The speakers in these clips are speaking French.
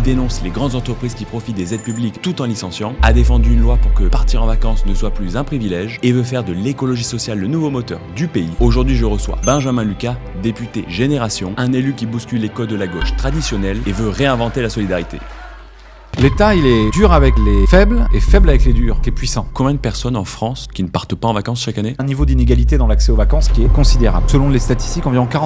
dénonce les grandes entreprises qui profitent des aides publiques tout en licenciant, a défendu une loi pour que partir en vacances ne soit plus un privilège et veut faire de l'écologie sociale le nouveau moteur du pays. Aujourd'hui, je reçois Benjamin Lucas, député Génération, un élu qui bouscule les codes de la gauche traditionnelle et veut réinventer la solidarité. L'État, il est dur avec les faibles et faible avec les durs, avec les puissants. Combien de personnes en France qui ne partent pas en vacances chaque année ? Un niveau d'inégalité dans l'accès aux vacances qui est considérable. Selon les statistiques, environ 40%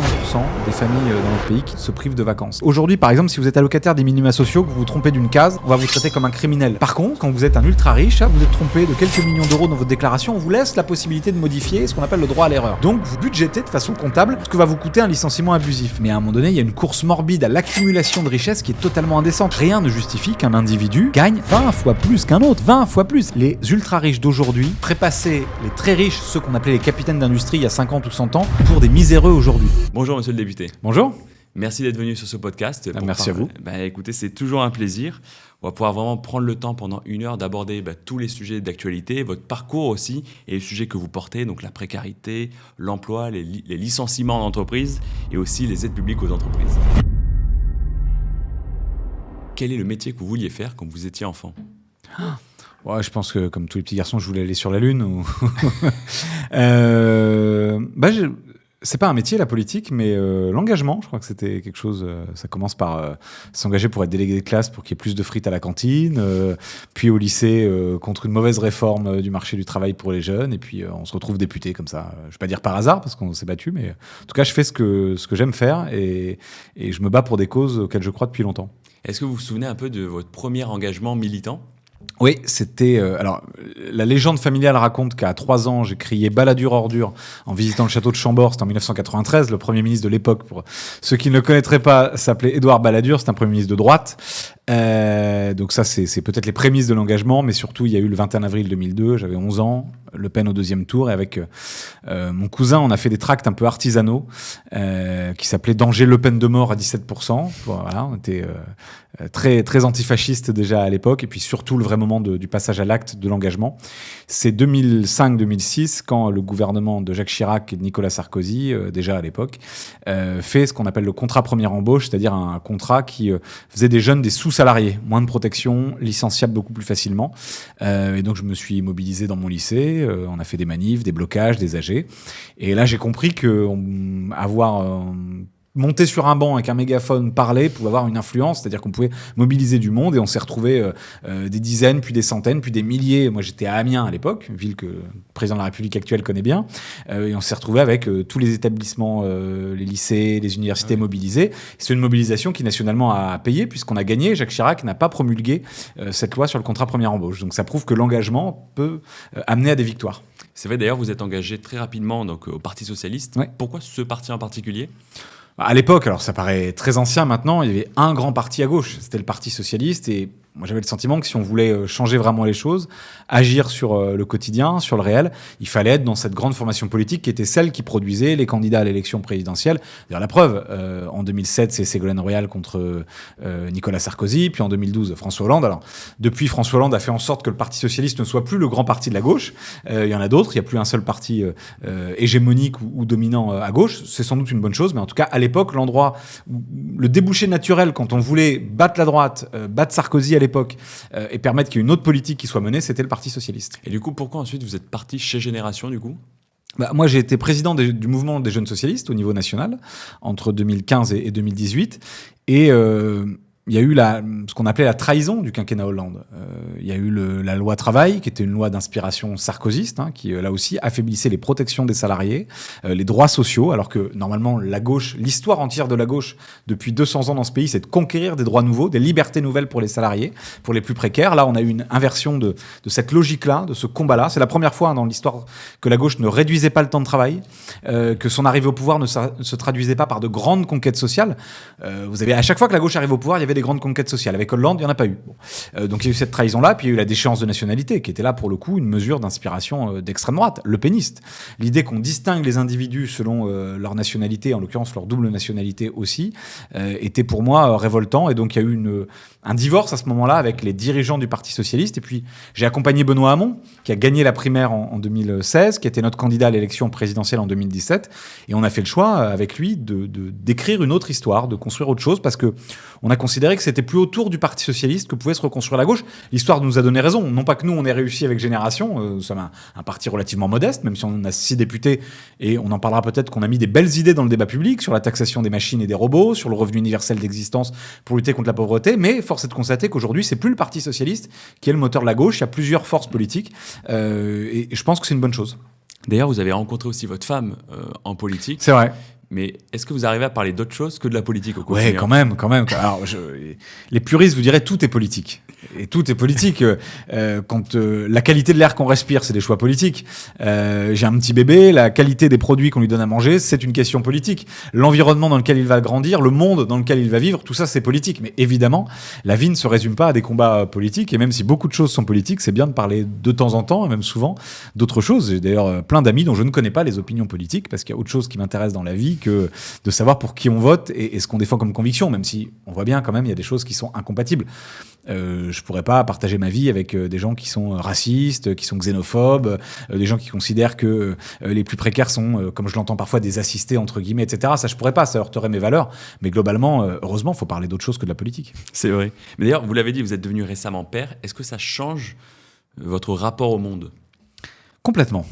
des familles dans notre pays qui se privent de vacances. Aujourd'hui, par exemple, si vous êtes allocataire des minima sociaux, que vous vous trompez d'une case, on va vous traiter comme un criminel. Par contre, quand vous êtes un ultra riche, vous êtes trompé de quelques millions d'euros dans votre déclaration, on vous laisse la possibilité de modifier ce qu'on appelle le droit à l'erreur. Donc, vous budgétez de façon comptable ce que va vous coûter un licenciement abusif. Mais à un moment donné, il y a une course morbide à l'accumulation de richesses qui est totalement indécente. Rien ne justifie qu'un individu gagne 20 fois plus qu'un autre, 20 fois plus. Les ultra riches d'aujourd'hui prépassaient les très riches, ceux qu'on appelait les capitaines d'industrie il y a 50 ou 100 ans, pour des miséreux aujourd'hui. Bonjour monsieur le député. Bonjour. Merci d'être venu sur ce podcast. Merci à vous. Écoutez, c'est toujours un plaisir. On va pouvoir vraiment prendre le temps pendant 1 heure d'aborder tous les sujets d'actualité, votre parcours aussi, et les sujets que vous portez, donc la précarité, l'emploi, les licenciements en entreprise, et aussi les aides publiques aux entreprises. Quel est le métier que vous vouliez faire quand vous étiez enfant ? Ouais, je pense que, comme tous les petits garçons, je voulais aller sur la Lune. Ou... C'est pas un métier, la politique, mais l'engagement, je crois que c'était quelque chose... ça commence par s'engager pour être délégué de classe pour qu'il y ait plus de frites à la cantine, puis au lycée, contre une mauvaise réforme du marché du travail pour les jeunes, et puis on se retrouve député comme ça. Je vais pas dire par hasard, parce qu'on s'est battu, mais en tout cas, je fais ce que j'aime faire, et je me bats pour des causes auxquelles je crois depuis longtemps. Est-ce que vous vous souvenez un peu de votre premier engagement militant ? Oui, c'était... alors, la légende familiale raconte qu'à 3 ans, j'ai crié « Balladur ordure » en visitant le château de Chambord. C'était en 1993. Le Premier ministre de l'époque, pour ceux qui ne le connaîtraient pas, s'appelait Édouard Balladur. C'est un Premier ministre de droite. Donc ça, c'est peut-être les prémices de l'engagement. Mais surtout, il y a eu le 21 avril 2002. J'avais 11 ans. Le Pen au 2e tour. Et avec mon cousin, on a fait des tracts un peu artisanaux qui s'appelaient « Danger Le Pen de mort à 17%. » Voilà, on était très, très antifascistes déjà à l'époque. Et puis surtout, le vrai moment du passage à l'acte de l'engagement, c'est 2005-2006, quand le gouvernement de Jacques Chirac et de Nicolas Sarkozy, déjà à l'époque, fait ce qu'on appelle le contrat première embauche, c'est-à-dire un contrat qui faisait des jeunes des sous-salariés, moins de protection, licenciables beaucoup plus facilement. Et donc je me suis mobilisé dans mon lycée, on a fait des manifs, des blocages, des AG. Et là j'ai compris que monter sur un banc avec un mégaphone, parler, pouvait avoir une influence, c'est-à-dire qu'on pouvait mobiliser du monde, et on s'est retrouvé des dizaines, puis des centaines, puis des milliers. Moi, j'étais à Amiens à l'époque, ville que le président de la République actuelle connaît bien, et on s'est retrouvé avec tous les établissements, les lycées, les universités mobilisés. Et c'est une mobilisation qui nationalement a payé, puisqu'on a gagné. Jacques Chirac n'a pas promulgué cette loi sur le contrat première embauche. Donc ça prouve que l'engagement peut amener à des victoires. C'est vrai, d'ailleurs, vous êtes engagé très rapidement donc, au Parti Socialiste. Ouais. Pourquoi ce parti en particulier ? À l'époque, alors ça paraît très ancien maintenant, il y avait un grand parti à gauche, c'était le Parti Socialiste, et moi j'avais le sentiment que si on voulait changer vraiment les choses, agir sur le quotidien, sur le réel, il fallait être dans cette grande formation politique qui était celle qui produisait les candidats à l'élection présidentielle. D'ailleurs, la preuve, en 2007, c'est Ségolène Royal contre Nicolas Sarkozy, puis en 2012, François Hollande. Alors, depuis, François Hollande a fait en sorte que le Parti Socialiste ne soit plus le grand parti de la gauche. Il y en a d'autres, il n'y a plus un seul parti hégémonique ou dominant à gauche. C'est sans doute une bonne chose, mais en tout cas, à l'époque, le débouché naturel quand on voulait battre la droite, battre Sarkozy à l'époque, et permettre qu'il y ait une autre politique qui soit menée, c'était le Parti Socialiste. Et du coup, pourquoi ensuite vous êtes parti chez Génération, du coup ? Moi, j'ai été président du mouvement des jeunes socialistes au niveau national entre 2015 et 2018. Et il y a eu ce qu'on appelait la trahison du quinquennat Hollande. Il y a eu la loi travail, qui était une loi d'inspiration sarkozyste, qui là aussi affaiblissait les protections des salariés, les droits sociaux, alors que normalement la gauche, l'histoire entière de la gauche depuis 200 ans dans ce pays, c'est de conquérir des droits nouveaux, des libertés nouvelles pour les salariés, pour les plus précaires. Là, on a eu une inversion de cette logique-là, de ce combat-là. C'est la première fois dans l'histoire que la gauche ne réduisait pas le temps de travail, que son arrivée au pouvoir ne se traduisait pas par de grandes conquêtes sociales. Vous avez à chaque fois que la gauche arrive au pouvoir, il y avait des grandes conquêtes sociales. Avec Hollande, il n'y en a pas eu. Donc il y a eu cette trahison-là, puis il y a eu la déchéance de nationalité, qui était là pour le coup une mesure d'inspiration d'extrême droite, le péniste. L'idée qu'on distingue les individus selon leur nationalité, en l'occurrence leur double nationalité aussi, était pour moi révoltant. Et donc il y a eu un divorce à ce moment-là avec les dirigeants du Parti Socialiste. Et puis j'ai accompagné Benoît Hamon, qui a gagné la primaire en 2016, qui était notre candidat à l'élection présidentielle en 2017. Et on a fait le choix avec lui d'écrire une autre histoire, de construire autre chose, parce que on a considéré considéré que c'était plus autour du Parti socialiste que pouvait se reconstruire la gauche. L'histoire nous a donné raison. Non pas que nous, on ait réussi avec Génération, nous sommes un parti relativement modeste, même si on a 6 députés, et on en parlera peut-être, qu'on a mis des belles idées dans le débat public sur la taxation des machines et des robots, sur le revenu universel d'existence pour lutter contre la pauvreté, mais force est de constater qu'aujourd'hui, c'est plus le Parti socialiste qui est le moteur de la gauche. Il y a plusieurs forces politiques, et je pense que c'est une bonne chose. D'ailleurs, vous avez rencontré aussi votre femme en politique. C'est vrai. Mais est-ce que vous arrivez à parler d'autre chose que de la politique au quotidien ? Ouais, quand même. Alors, les puristes vous diraient tout est politique. Et tout est politique. Quand la qualité de l'air qu'on respire, c'est des choix politiques. J'ai un petit bébé, la qualité des produits qu'on lui donne à manger, c'est une question politique. L'environnement dans lequel il va grandir, le monde dans lequel il va vivre, tout ça, c'est politique. Mais évidemment, la vie ne se résume pas à des combats politiques. Et même si beaucoup de choses sont politiques, c'est bien de parler de temps en temps, et même souvent, d'autres choses. J'ai d'ailleurs plein d'amis dont je ne connais pas les opinions politiques, parce qu'il y a autre chose qui m'intéresse dans la vie que de savoir pour qui on vote et ce qu'on défend comme conviction, même si on voit bien quand même il y a des choses qui sont incompatibles. Je pourrais pas partager ma vie avec des gens qui sont racistes, qui sont xénophobes, des gens qui considèrent que les plus précaires sont, comme je l'entends parfois, des assistés entre guillemets, etc. Ça je pourrais pas, ça heurterait mes valeurs. Mais globalement, heureusement, il faut parler d'autre chose que de la politique. C'est vrai. Mais d'ailleurs, vous l'avez dit, vous êtes devenu récemment père. Est-ce que ça change votre rapport au monde ? Complètement.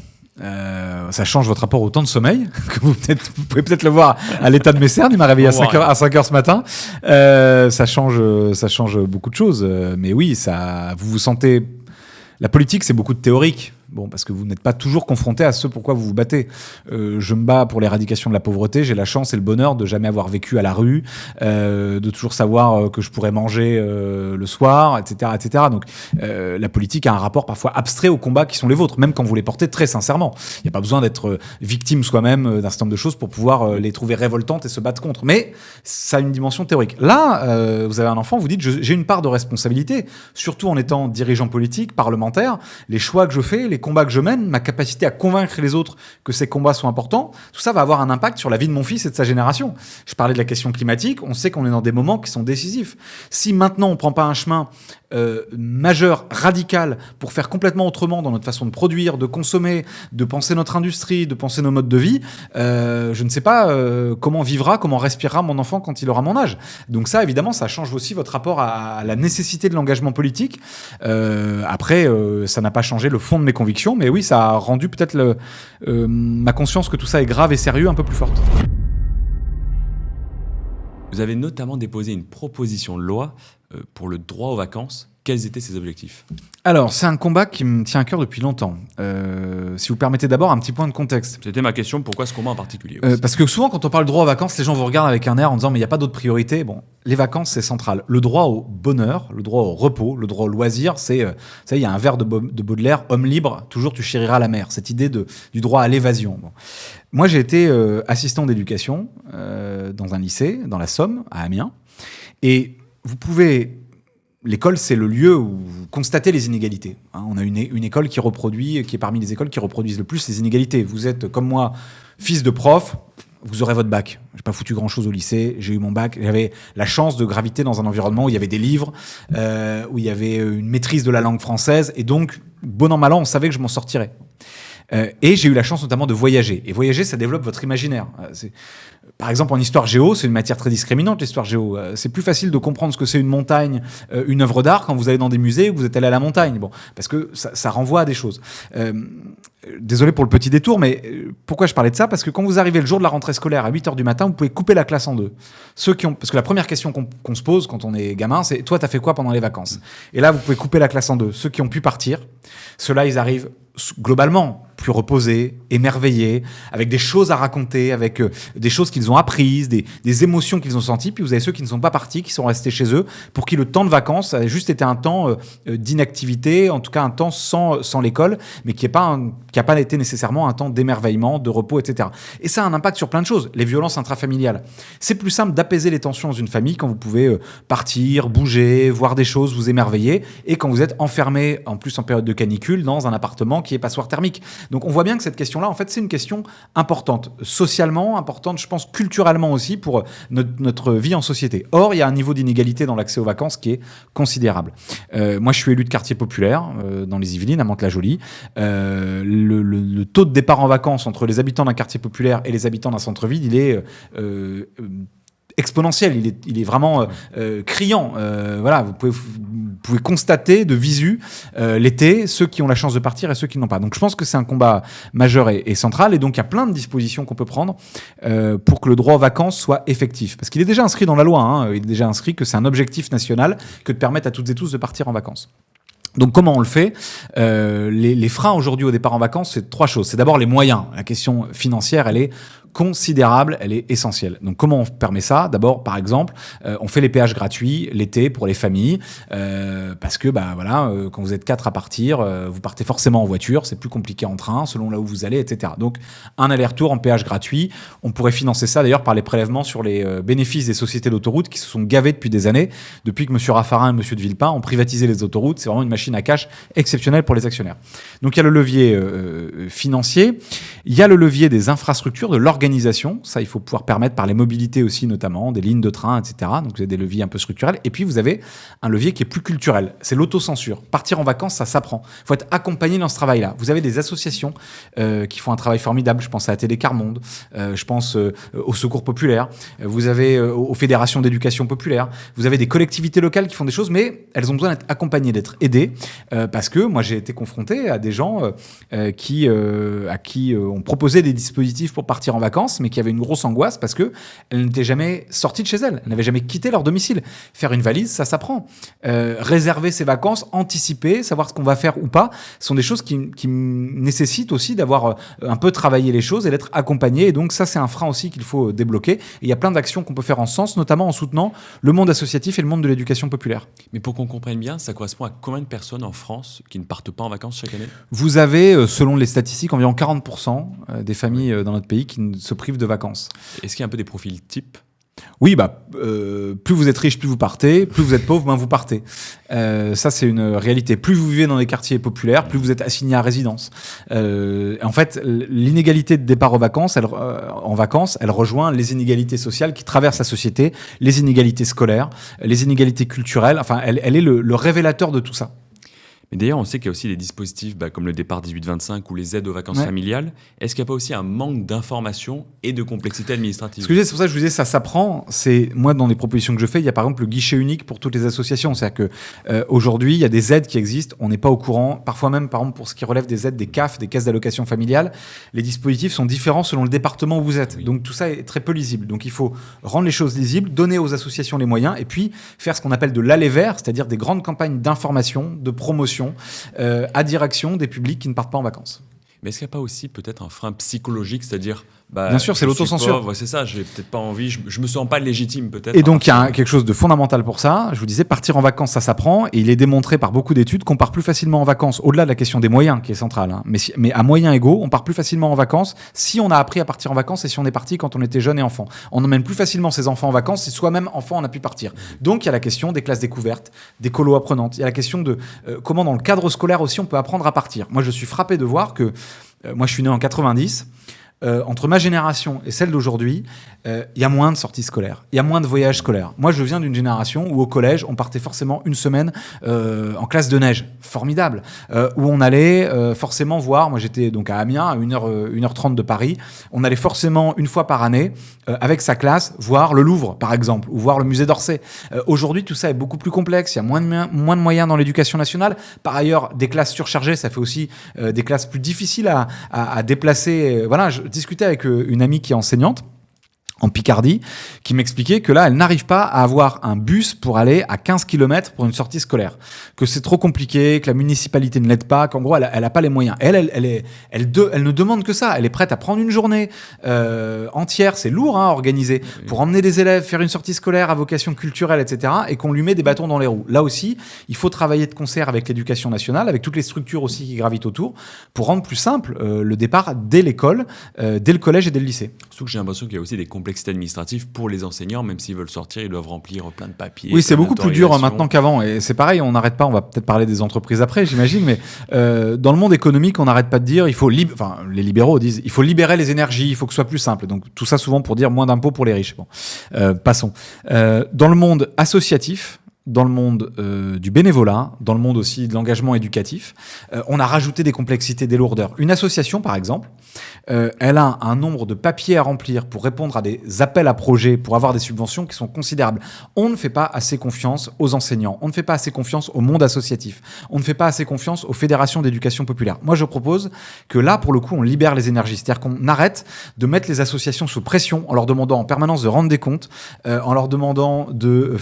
Ça change votre rapport au temps de sommeil, que vous pouvez peut-être le voir à l'état de mes cernes. Il m'a réveillé à 5h ce matin. Ça change beaucoup de choses. Mais oui, vous vous sentez... La politique, c'est beaucoup de théorique. Bon, parce que vous n'êtes pas toujours confronté à ce pourquoi vous vous battez. Je me bats pour l'éradication de la pauvreté. J'ai la chance et le bonheur de jamais avoir vécu à la rue, de toujours savoir que je pourrais manger le soir, etc., etc. Donc, la politique a un rapport parfois abstrait aux combats qui sont les vôtres, même quand vous les portez très sincèrement. Il n'y a pas besoin d'être victime soi-même d'un certain nombre de choses pour pouvoir les trouver révoltantes et se battre contre. Mais ça a une dimension théorique. Là, vous avez un enfant, vous dites, j'ai une part de responsabilité, surtout en étant dirigeant politique, parlementaire. Les choix que je fais, les combats que je mène, ma capacité à convaincre les autres que ces combats sont importants, tout ça va avoir un impact sur la vie de mon fils et de sa génération. Je parlais de la question climatique, on sait qu'on est dans des moments qui sont décisifs. Si maintenant on ne prend pas un chemin majeur, radical, pour faire complètement autrement dans notre façon de produire, de consommer, de penser notre industrie, de penser nos modes de vie, je ne sais pas comment vivra, comment respirera mon enfant quand il aura mon âge. Donc ça, évidemment, ça change aussi votre rapport à la nécessité de l'engagement politique. Après, ça n'a pas changé le fond de mes convictions, mais oui, ça a rendu peut-être ma conscience que tout ça est grave et sérieux un peu plus forte. Vous avez notamment déposé une proposition de loi pour le droit aux vacances. Quels étaient ses objectifs ? Alors, c'est un combat qui me tient à cœur depuis longtemps. Si vous permettez d'abord un petit point de contexte. C'était ma question, pourquoi ce combat en particulier ? Parce que souvent, quand on parle droit aux vacances, les gens vous regardent avec un air en disant « mais il n'y a pas d'autre priorité ». Bon, les vacances, c'est central. Le droit au bonheur, le droit au repos, le droit au loisir, c'est... il y a un vers de Baudelaire, « homme libre, toujours tu chériras la mer ». Cette idée du droit à l'évasion. Bon. Moi, j'ai été assistant d'éducation dans un lycée, dans la Somme, à Amiens. Et vous pouvez... L'école, c'est le lieu où vous constatez les inégalités. On a une école qui est parmi les écoles qui reproduisent le plus les inégalités. Vous êtes, comme moi, fils de prof, vous aurez votre bac. J'ai pas foutu grand-chose au lycée, j'ai eu mon bac. J'avais la chance de graviter dans un environnement où il y avait des livres, où il y avait une maîtrise de la langue française, et donc, bon an, mal an, on savait que je m'en sortirais. Et j'ai eu la chance notamment de voyager. Et voyager, ça développe votre imaginaire. Par exemple, en histoire géo, c'est une matière très discriminante, l'histoire géo. C'est plus facile de comprendre ce que c'est une montagne, une œuvre d'art, quand vous allez dans des musées où vous êtes allé à la montagne. Bon, parce que ça renvoie à des choses. Désolé pour le petit détour, mais pourquoi je parlais de ça ? Parce que quand vous arrivez le jour de la rentrée scolaire à 8h du matin, vous pouvez couper la classe en deux. Parce que la première question qu'on se pose quand on est gamin, c'est « toi, t'as fait quoi pendant les vacances ?» Et là, vous pouvez couper la classe en deux. Ceux qui ont pu partir, ceux-là, ils arrivent globalement plus reposés, émerveillés, avec des choses à raconter, avec des choses qu'ils ont apprises, des émotions qu'ils ont senties. Puis vous avez ceux qui ne sont pas partis, qui sont restés chez eux, pour qui le temps de vacances a juste été un temps d'inactivité, en tout cas un temps sans l'école, mais qui n'a pas été nécessairement un temps d'émerveillement, de repos, etc. Et ça a un impact sur plein de choses. Les violences intrafamiliales. C'est plus simple d'apaiser les tensions dans une famille quand vous pouvez partir, bouger, voir des choses, vous émerveiller, et quand vous êtes enfermé, en plus en période de canicule, dans un appartement qui est passoire thermique. Donc on voit bien que cette question-là, en fait, c'est une question importante, socialement, importante, je pense, culturellement aussi, pour notre vie en société. Or, il y a un niveau d'inégalité dans l'accès aux vacances qui est considérable. Moi, je suis élu de quartier populaire, dans les Yvelines, à Mantes-la-Jolie. Le taux de départ en vacances entre les habitants d'un quartier populaire et les habitants d'un centre-ville, il est exponentiel, il est vraiment criant. Voilà, vous pouvez constater de visu l'été ceux qui ont la chance de partir et ceux qui n'ont pas. Donc je pense que c'est un combat majeur et central, et donc il y a plein de dispositions qu'on peut prendre pour que le droit aux vacances soit effectif. Parce qu'il est déjà inscrit dans la loi, hein, il est déjà inscrit que c'est un objectif national que de permettre à toutes et tous de partir en vacances. Donc comment on le fait ? Les freins aujourd'hui au départ en vacances, c'est 3 choses. C'est d'abord les moyens. La question financière, elle est considérable, elle est essentielle. Donc comment on permet ça ? D'abord, par exemple, on fait les péages gratuits l'été pour les familles, parce que quand vous êtes 4 à partir, vous partez forcément en voiture, c'est plus compliqué en train, selon là où vous allez, etc. Donc un aller-retour en péage gratuit. On pourrait financer ça d'ailleurs par les prélèvements sur les bénéfices des sociétés d'autoroutes qui se sont gavées depuis des années, depuis que M. Raffarin et M. de Villepin ont privatisé les autoroutes. C'est vraiment une machine à cash exceptionnelle pour les actionnaires. Donc il y a le levier financier, il y a le levier des infrastructures, de l'organisation. Ça, il faut pouvoir permettre par les mobilités aussi, notamment des lignes de train, etc. Donc vous avez des leviers un peu structurels. Et puis vous avez un levier qui est plus culturel, c'est l'autocensure. Partir en vacances, ça s'apprend. Il faut être accompagné dans ce travail-là. Vous avez des associations qui font un travail formidable. Je pense à Télécar Monde, je pense au Secours Populaire, vous avez aux fédérations d'éducation populaire, vous avez des collectivités locales qui font des choses, mais elles ont besoin d'être accompagnées, d'être aidées, parce que moi j'ai été confronté à des gens à qui on proposait des dispositifs pour partir en vacances, mais qui avaient une grosse angoisse parce qu'elles n'étaient jamais sorties de chez elles, elles n'avaient jamais quitté leur domicile. Faire une valise, ça s'apprend. Réserver ses vacances, anticiper, savoir ce qu'on va faire ou pas, sont des choses qui nécessitent aussi d'avoir un peu travaillé les choses et d'être accompagné. Et donc ça, c'est un frein aussi qu'il faut débloquer. Et il y a plein d'actions qu'on peut faire en ce sens, notamment en soutenant le monde associatif et le monde de l'éducation populaire. Mais pour qu'on comprenne bien, ça correspond à combien de personnes en France qui ne partent pas en vacances chaque année ? Vous avez, selon les statistiques, environ 40% des familles dans notre pays qui se privent de vacances. Est-ce qu'il y a un peu des profils types ? Oui, plus vous êtes riche, plus vous partez. Plus vous êtes pauvre, moins vous partez. Ça, c'est une réalité. Plus vous vivez dans des quartiers populaires, plus vous êtes assigné à résidence. En fait, l'inégalité de départ en vacances, elle rejoint les inégalités sociales qui traversent la société, les inégalités scolaires, les inégalités culturelles. Enfin, elle est le révélateur de tout ça. Mais d'ailleurs, on sait qu'il y a aussi des dispositifs comme le départ 18-25 ou les aides aux vacances familiales. Est-ce qu'il n'y a pas aussi un manque d'information et de complexité administrative ? C'est pour ça que je vous disais, ça s'apprend. Moi, dans les propositions que je fais, il y a par exemple le guichet unique pour toutes les associations. C'est-à-dire qu'aujourd'hui, il y a des aides qui existent, on n'est pas au courant. Parfois même, par exemple, pour ce qui relève des aides des CAF, des caisses d'allocation familiale, les dispositifs sont différents selon le département où vous êtes. Oui. Donc tout ça est très peu lisible. Donc il faut rendre les choses lisibles, donner aux associations les moyens et puis faire ce qu'on appelle de l'aller vers, c'est-à-dire des grandes campagnes d'information, de promotion, à direction des publics qui ne partent pas en vacances. Mais est-ce qu'il n'y a pas aussi peut-être un frein psychologique, c'est-à-dire bien sûr, c'est l'autocensure. C'est ça, j'ai peut-être pas envie, je me sens pas légitime peut-être. Et donc il y a quelque chose de fondamental pour ça. Je vous disais, partir en vacances, ça s'apprend, et il est démontré par beaucoup d'études qu'on part plus facilement en vacances, au-delà de la question des moyens qui est centrale, hein, mais à moyens égaux, on part plus facilement en vacances si on a appris à partir en vacances et si on est parti quand on était jeune et enfant. On emmène plus facilement ses enfants en vacances si soi-même enfant on a pu partir. Donc il y a la question des classes découvertes, des colos apprenantes. Il y a la question de comment dans le cadre scolaire aussi on peut apprendre à partir. Moi je suis frappé de voir que moi je suis né en 90. Entre ma génération et celle d'aujourd'hui, il y a moins de sorties scolaires, il y a moins de voyages scolaires. Moi, je viens d'une génération où au collège, on partait forcément une semaine en classe de neige, formidable, où on allait forcément voir, moi j'étais donc à Amiens, à 1h30 de Paris, on allait forcément une fois par année, avec sa classe, voir le Louvre, par exemple, ou voir le musée d'Orsay. Aujourd'hui, tout ça est beaucoup plus complexe, il y a moins de moyens dans l'éducation nationale. Par ailleurs, des classes surchargées, ça fait aussi des classes plus difficiles à déplacer. Voilà, je discutais avec une amie qui est enseignante en Picardie, qui m'expliquait que là, elle n'arrive pas à avoir un bus pour aller à 15 km pour une sortie scolaire, que c'est trop compliqué, que la municipalité ne l'aide pas, qu'en gros, elle n'a pas les moyens. Elle ne demande que ça. Elle est prête à prendre une journée entière, c'est lourd à organiser, pour emmener des élèves, faire une sortie scolaire à vocation culturelle, etc., et qu'on lui met des bâtons dans les roues. Là aussi, il faut travailler de concert avec l'éducation nationale, avec toutes les structures aussi qui gravitent autour, pour rendre plus simple le départ dès l'école, dès le collège et dès le lycée. Surtout que j'ai l'impression qu'il y a aussi des complexités administratives pour les enseignants, même s'ils veulent sortir, ils doivent remplir plein de papiers. Oui, c'est beaucoup plus dur maintenant qu'avant, et c'est pareil, on n'arrête pas, on va peut-être parler des entreprises après, j'imagine, mais dans le monde économique, on n'arrête pas de dire, les libéraux disent, il faut libérer les énergies, il faut que ce soit plus simple. Donc tout ça souvent pour dire moins d'impôts pour les riches. Bon, passons. Dans le monde associatif, dans le monde du bénévolat, dans le monde aussi de l'engagement éducatif. On a rajouté des complexités, des lourdeurs. Une association, par exemple, elle a un nombre de papiers à remplir pour répondre à des appels à projets, pour avoir des subventions qui sont considérables. On ne fait pas assez confiance aux enseignants, on ne fait pas assez confiance au monde associatif, on ne fait pas assez confiance aux fédérations d'éducation populaire. Moi, je propose que là, pour le coup, on libère les énergies. C'est-à-dire qu'on arrête de mettre les associations sous pression en leur demandant en permanence de rendre des comptes, en leur demandant de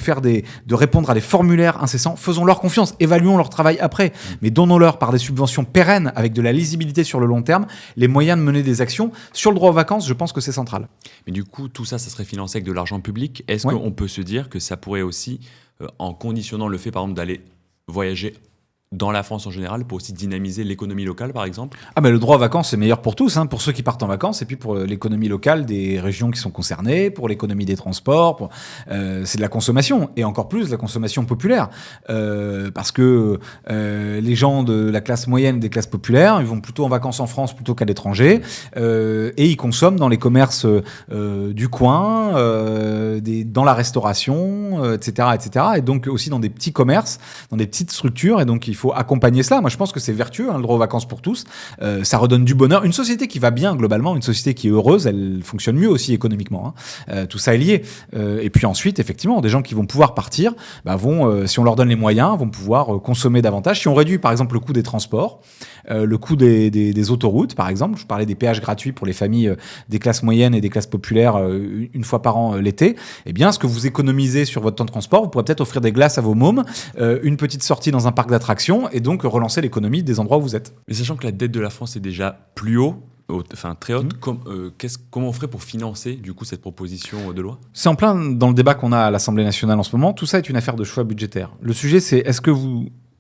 répondre à des formulaires incessants. Faisons-leur confiance, évaluons leur travail après, mais donnons-leur par des subventions pérennes avec de la lisibilité sur le long terme les moyens de mener des actions. Sur le droit aux vacances, je pense que c'est central. Mais du coup, tout ça, ça serait financé avec de l'argent public. Est-ce Ouais. qu'on peut se dire que ça pourrait aussi, en conditionnant le fait, par exemple, d'aller voyager dans la France en général, pour aussi dynamiser l'économie locale, par exemple? Ah ben le droit aux vacances, c'est meilleur pour tous, hein, pour ceux qui partent en vacances, et puis pour l'économie locale des régions qui sont concernées, pour l'économie des transports, c'est de la consommation, et encore plus de la consommation populaire, parce que les gens de la classe moyenne, des classes populaires, ils vont plutôt en vacances en France plutôt qu'à l'étranger, et ils consomment dans les commerces du coin, dans la restauration, etc., etc., et donc aussi dans des petits commerces, dans des petites structures, et donc il faut accompagner cela. Moi, je pense que c'est vertueux, le droit aux vacances pour tous. Ça redonne du bonheur. Une société qui va bien, globalement, une société qui est heureuse, elle fonctionne mieux aussi économiquement. Tout ça est lié. Et puis ensuite, effectivement, des gens qui vont pouvoir partir vont, si on leur donne les moyens, vont pouvoir consommer davantage. Si on réduit, par exemple, le coût des transports, le coût des autoroutes, par exemple, je parlais des péages gratuits pour les familles des classes moyennes et des classes populaires une fois par an l'été, eh bien, ce que vous économisez sur votre temps de transport, vous pourrez peut-être offrir des glaces à vos mômes, une petite sortie dans un parc d'attractions, et donc relancer l'économie des endroits où vous êtes. Mais sachant que la dette de la France est déjà plus enfin très haute, comment on ferait pour financer du coup cette proposition de loi? C'est en plein dans le débat qu'on a à l'Assemblée nationale en ce moment. Tout ça est une affaire de choix budgétaire. Le sujet, c'est est-ce que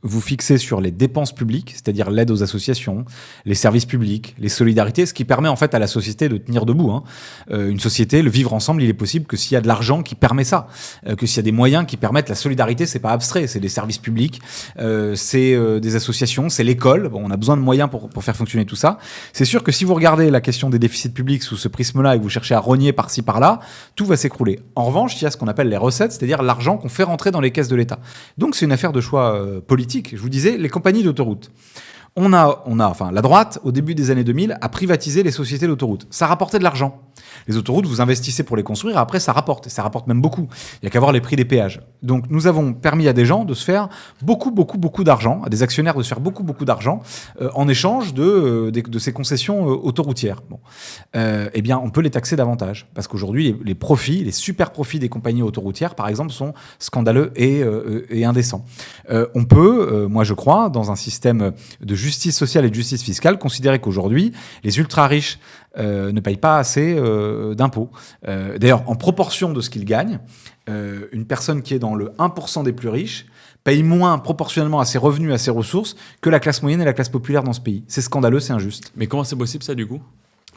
vous fixez sur les dépenses publiques, c'est-à-dire l'aide aux associations, les services publics, les solidarités, ce qui permet en fait à la société de tenir debout. Une société, le vivre ensemble, il est possible que s'il y a de l'argent qui permet ça, que s'il y a des moyens qui permettent la solidarité, c'est pas abstrait, c'est des services publics, c'est des associations, c'est l'école. Bon, on a besoin de moyens pour faire fonctionner tout ça. C'est sûr que si vous regardez la question des déficits publics sous ce prisme-là et que vous cherchez à rogner par-ci par-là, tout va s'écroler. En revanche, il y a ce qu'on appelle les recettes, c'est-à-dire l'argent qu'on fait rentrer dans les caisses de l'État. Donc c'est une affaire de choix politique. Je vous disais, les compagnies d'autoroutes. La droite, au début des années 2000, a privatisé les sociétés d'autoroutes. Ça rapportait de l'argent. Les autoroutes, vous investissez pour les construire, et après, ça rapporte. Et ça rapporte même beaucoup. Il n'y a qu'à voir les prix des péages. Donc, nous avons permis à des gens de se faire beaucoup d'argent, à des actionnaires de se faire beaucoup d'argent, en échange de ces concessions autoroutières. Bon. Eh bien, on peut les taxer davantage. Parce qu'aujourd'hui, les profits, les super profits des compagnies autoroutières, par exemple, sont scandaleux et indécents. On peut, moi je crois, dans un système de justice sociale et de justice fiscale, considérer qu'aujourd'hui, les ultra-riches ne payent pas assez d'impôts. D'ailleurs, en proportion de ce qu'ils gagnent, une personne qui est dans le 1% des plus riches paye moins proportionnellement à ses revenus, à ses ressources, que la classe moyenne et la classe populaire dans ce pays. C'est scandaleux, c'est injuste. Mais comment c'est possible ça du coup?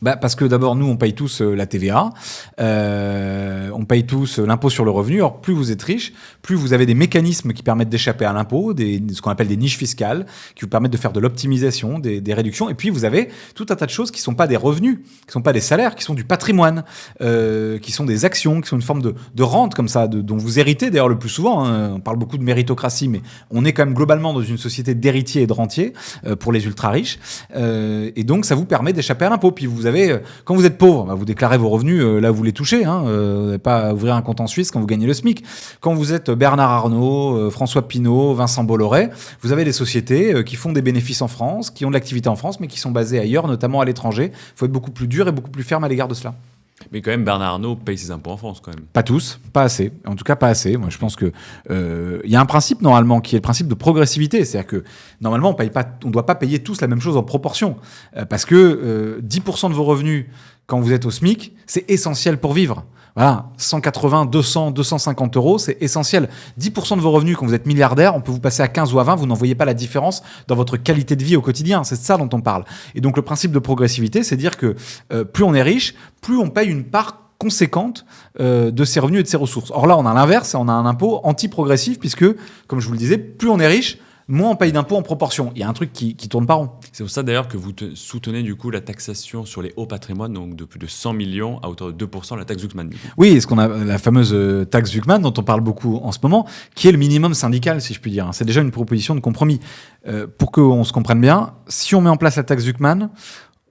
Parce que d'abord, nous, on paye tous la TVA, on paye tous l'impôt sur le revenu. Alors, plus vous êtes riche, plus vous avez des mécanismes qui permettent d'échapper à l'impôt, ce qu'on appelle des niches fiscales, qui vous permettent de faire de l'optimisation, des réductions. Et puis, vous avez tout un tas de choses qui ne sont pas des revenus, qui ne sont pas des salaires, qui sont du patrimoine, qui sont des actions, qui sont une forme de rente comme ça, dont vous héritez d'ailleurs le plus souvent. On parle beaucoup de méritocratie, mais on est quand même globalement dans une société d'héritiers et de rentiers pour les ultra-riches. Et donc, ça vous permet d'échapper à l'impôt. Puis, quand vous êtes pauvre, vous déclarez vos revenus là où vous les touchez. Vous n'avez pas à ouvrir un compte en Suisse quand vous gagnez le SMIC. Quand vous êtes Bernard Arnault, François Pinault, Vincent Bolloré, vous avez des sociétés qui font des bénéfices en France, qui ont de l'activité en France, mais qui sont basées ailleurs, notamment à l'étranger. Il faut être beaucoup plus dur et beaucoup plus ferme à l'égard de cela. Mais quand même, Bernard Arnault paye ses impôts en France, quand même. Pas tous, pas assez. En tout cas, pas assez. Moi, je pense que y a un principe, normalement, qui est le principe de progressivité. C'est-à-dire que, normalement, on ne doit pas payer tous la même chose en proportion. Parce que 10% de vos revenus, quand vous êtes au SMIC, c'est essentiel pour vivre. Voilà, 180, 200, 250 euros, c'est essentiel. 10% de vos revenus, quand vous êtes milliardaire, on peut vous passer à 15 ou à 20, vous n'en voyez pas la différence dans votre qualité de vie au quotidien. C'est de ça dont on parle. Et donc, le principe de progressivité, c'est dire que plus on est riche, plus on paye une part conséquente de ses revenus et de ses ressources. Or là, on a l'inverse, on a un impôt anti-progressif, puisque, comme je vous le disais, plus on est riche, moins on paye d'impôts en proportion. Il y a un truc qui tourne pas rond. C'est pour ça d'ailleurs que vous soutenez du coup la taxation sur les hauts patrimoines, donc de plus de 100 millions à hauteur de 2%, la taxe Zuckman. Oui, ce qu'on a la fameuse taxe Zuckman dont on parle beaucoup en ce moment, qui est le minimum syndical, si je puis dire. C'est déjà une proposition de compromis. Pour qu'on se comprenne bien, si on met en place la taxe Zuckman,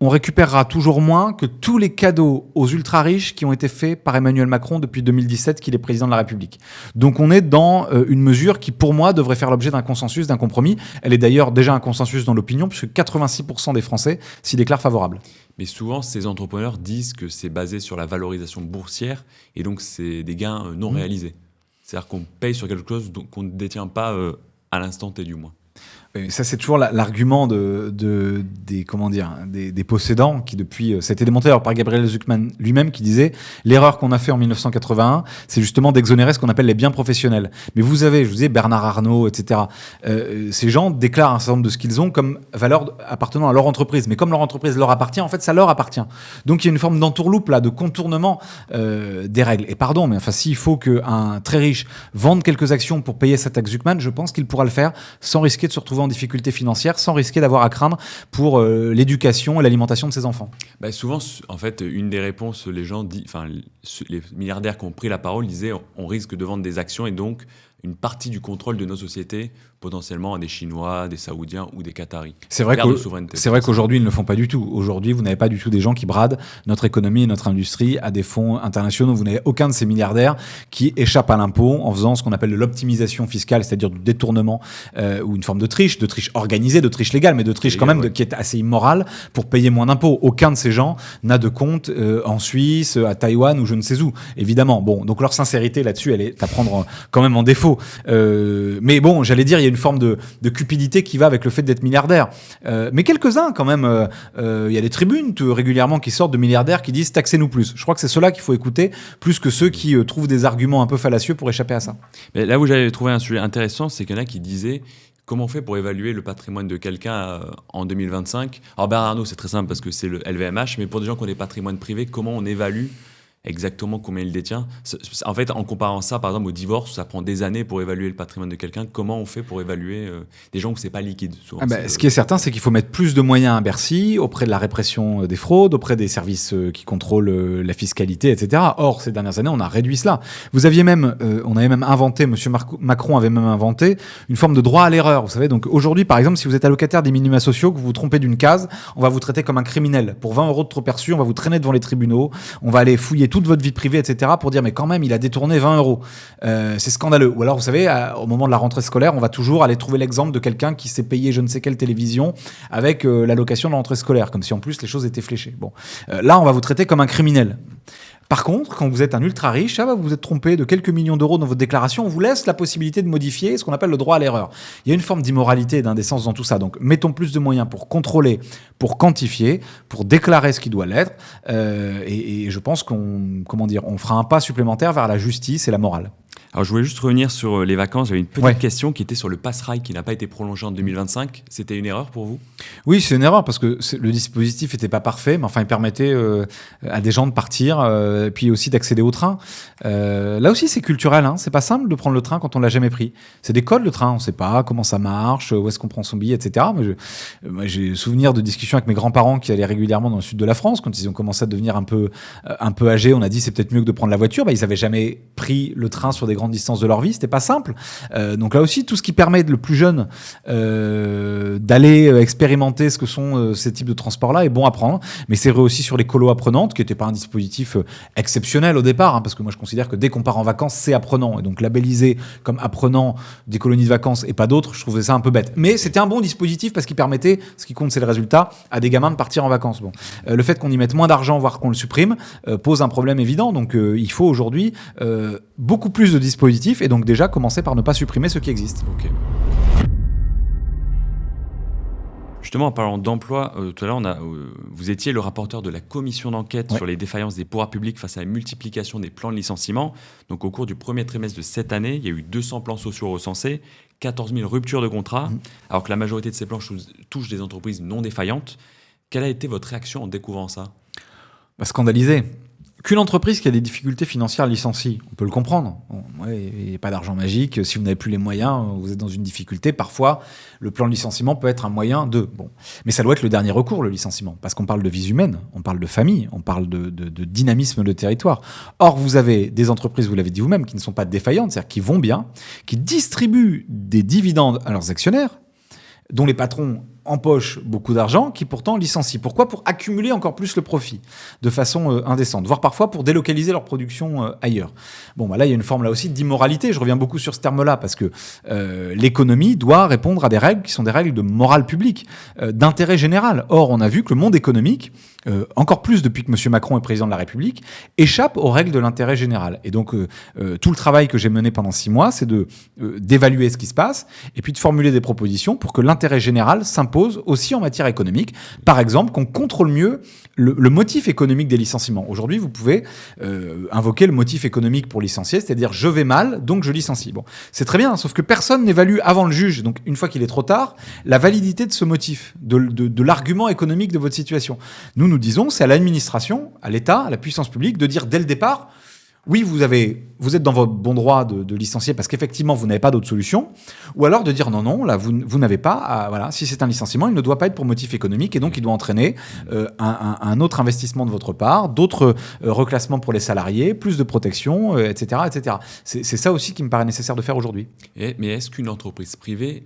on récupérera toujours moins que tous les cadeaux aux ultra-riches qui ont été faits par Emmanuel Macron depuis 2017 qu'il est président de la République. Donc on est dans une mesure qui, pour moi, devrait faire l'objet d'un consensus, d'un compromis. Elle est d'ailleurs déjà un consensus dans l'opinion, puisque 86% des Français s'y déclarent favorables. Mais souvent, ces entrepreneurs disent que c'est basé sur la valorisation boursière, et donc c'est des gains non réalisés. C'est-à-dire qu'on paye sur quelque chose qu'on ne détient pas à l'instant T du moins. Ça, c'est toujours l'argument des possédants qui, depuis, ça a été démontré par Gabriel Zuckman lui-même, qui disait l'erreur qu'on a fait en 1981, c'est justement d'exonérer ce qu'on appelle les biens professionnels. Mais vous avez, je vous disais, Bernard Arnault, etc. Ces gens déclarent un certain nombre de ce qu'ils ont comme valeur appartenant à leur entreprise. Mais comme leur entreprise leur appartient, en fait, ça leur appartient. Donc, il y a une forme d'entourloupe, là, de contournement des règles. Et pardon, mais enfin, s'il faut qu'un très riche vende quelques actions pour payer sa taxe Zuckman, je pense qu'il pourra le faire sans risquer de se retrouver en difficulté financière, sans risquer d'avoir à craindre pour l'éducation et l'alimentation de ses enfants. Souvent, en fait, une des réponses, les milliardaires qui ont pris la parole disaient on risque de vendre des actions et donc une partie du contrôle de nos sociétés potentiellement à des Chinois, des Saoudiens ou des Qataris. C'est vrai qu'aujourd'hui, ils ne le font pas du tout. Aujourd'hui, vous n'avez pas du tout des gens qui bradent notre économie et notre industrie à des fonds internationaux. Vous n'avez aucun de ces milliardaires qui échappe à l'impôt en faisant ce qu'on appelle de l'optimisation fiscale, c'est-à-dire du détournement ou une forme de triche organisée, de triche légale, mais de triche quand même qui est assez immorale pour payer moins d'impôts. Aucun de ces gens n'a de compte en Suisse, à Taïwan ou je ne sais où, évidemment. Bon, donc leur sincérité là-dessus, elle est à prendre quand même en défaut. Mais bon, j'allais dire, il y a une forme de cupidité qui va avec le fait d'être milliardaire. Mais quelques-uns, quand même, il y a des tribunes régulièrement qui sortent de milliardaires qui disent « taxez-nous plus ». Je crois que c'est ceux-là qu'il faut écouter, plus que ceux qui trouvent des arguments un peu fallacieux pour échapper à ça. Mais là où j'avais trouvé un sujet intéressant, c'est qu'il y en a qui disaient « comment on fait pour évaluer le patrimoine de quelqu'un en 2025 ?» Alors Bernard Arnault, c'est très simple parce que c'est le LVMH, mais pour des gens qui ont des patrimoines privés, comment on évalue exactement combien il détient? En fait, en comparant ça, par exemple, au divorce, ça prend des années pour évaluer le patrimoine de quelqu'un. Comment on fait pour évaluer des gens où c'est pas liquide souvent, ce qui est certain, c'est qu'il faut mettre plus de moyens à Bercy, auprès de la répression des fraudes, auprès des services qui contrôlent la fiscalité, etc. Or, ces dernières années, on a réduit cela. On avait même inventé, Monsieur Macron avait même inventé une forme de droit à l'erreur. Vous savez, donc aujourd'hui, par exemple, si vous êtes allocataire des minima sociaux, que vous vous trompez d'une case, on va vous traiter comme un criminel. Pour 20 € de trop perçu, on va vous traîner devant les tribunaux, on va aller fouiller toute votre vie privée, etc., pour dire mais quand même il a détourné 20 €. C'est scandaleux. Ou alors vous savez, au moment de la rentrée scolaire, on va toujours aller trouver l'exemple de quelqu'un qui s'est payé je ne sais quelle télévision avec l'allocation de la rentrée scolaire, comme si en plus les choses étaient fléchées. Bon, là on va vous traiter comme un criminel. Par contre, quand vous êtes un ultra riche, vous vous êtes trompé de quelques millions d'euros dans votre déclaration, on vous laisse la possibilité de modifier ce qu'on appelle le droit à l'erreur. Il y a une forme d'immoralité et d'indécence dans tout ça. Donc, mettons plus de moyens pour contrôler, pour quantifier, pour déclarer ce qui doit l'être. Et je pense qu'on fera un pas supplémentaire vers la justice et la morale. Alors, je voulais juste revenir sur les vacances. J'avais une petite question qui était sur le Pass-Rail qui n'a pas été prolongé en 2025. C'était une erreur pour vous ? Oui, c'est une erreur parce que le dispositif n'était pas parfait, mais enfin, il permettait à des gens de partir et puis aussi d'accéder au train. Là aussi, c'est culturel. C'est pas simple de prendre le train quand on l'a jamais pris. C'est des codes, le train. On sait pas comment ça marche, où est-ce qu'on prend son billet, etc. Moi, j'ai souvenir de discussions avec mes grands-parents qui allaient régulièrement dans le sud de la France. Quand ils ont commencé à devenir un peu âgés, on a dit c'est peut-être mieux que de prendre la voiture. Ils avaient jamais pris le train sur des grandes distances de leur vie, c'était pas simple. Donc là aussi, tout ce qui permet le plus jeune d'aller expérimenter ce que sont ces types de transports-là est bon à prendre. Mais c'est vrai aussi sur les colos apprenantes, qui n'était pas un dispositif exceptionnel au départ, parce que moi je considère que dès qu'on part en vacances, c'est apprenant. Et donc labelliser comme apprenant des colonies de vacances et pas d'autres, je trouvais ça un peu bête. Mais c'était un bon dispositif parce qu'il permettait, ce qui compte c'est le résultat, à des gamins de partir en vacances. Bon. Le fait qu'on y mette moins d'argent, voire qu'on le supprime, pose un problème évident. Donc il faut aujourd'hui beaucoup plus de dispositifs et donc déjà commencer par ne pas supprimer ce qui existe. Ok. Justement, en parlant d'emploi, tout à l'heure, vous étiez le rapporteur de la commission d'enquête sur les défaillances des pouvoirs publics face à la multiplication des plans de licenciement. Donc, au cours du premier trimestre de cette année, il y a eu 200 plans sociaux recensés, 14 000 ruptures de contrat, alors que la majorité de ces plans touchent des entreprises non défaillantes. Quelle a été votre réaction en découvrant ça ? Scandalisé. Qu'une entreprise qui a des difficultés financières licencie, on peut le comprendre. Bon, ouais, il n'y a pas d'argent magique. Si vous n'avez plus les moyens, vous êtes dans une difficulté. Parfois, le plan de licenciement peut être un moyen de... Bon. Mais ça doit être le dernier recours, le licenciement. Parce qu'on parle de vies humaines, on parle de famille, on parle de dynamisme de territoire. Or, vous avez des entreprises, vous l'avez dit vous-même, qui ne sont pas défaillantes, c'est-à-dire qui vont bien, qui distribuent des dividendes à leurs actionnaires, dont les patrons empochent beaucoup d'argent, qui pourtant licencient. Pourquoi ? Pour accumuler encore plus le profit de façon indécente, voire parfois pour délocaliser leur production ailleurs. Bon, bah là, il y a une forme là aussi d'immoralité. Je reviens beaucoup sur ce terme-là parce que l'économie doit répondre à des règles qui sont des règles de morale publique, d'intérêt général. Or, on a vu que le monde économique, encore plus depuis que M. Macron est président de la République, échappe aux règles de l'intérêt général. Et donc, tout le travail que j'ai mené pendant 6 mois, c'est d'évaluer ce qui se passe et puis de formuler des propositions pour que l'intérêt général s'impose aussi en matière économique. Par exemple, qu'on contrôle mieux le motif économique des licenciements. Aujourd'hui, vous pouvez invoquer le motif économique pour licencier, c'est-à-dire je vais mal, donc je licencie. Bon, c'est très bien, sauf que personne n'évalue avant le juge, donc une fois qu'il est trop tard, la validité de ce motif, de l'argument économique de votre situation. Nous disons, c'est à l'administration, à l'État, à la puissance publique, de dire dès le départ, oui, vous êtes dans votre bon droit de licencier parce qu'effectivement, vous n'avez pas d'autre solution. Ou alors de dire non, là, vous n'avez pas... voilà, si c'est un licenciement, il ne doit pas être pour motif économique et donc il doit entraîner un autre investissement de votre part, d'autres reclassements pour les salariés, plus de protection, etc., etc. C'est ça aussi qui me paraît nécessaire de faire aujourd'hui. Mais est-ce qu'une entreprise privée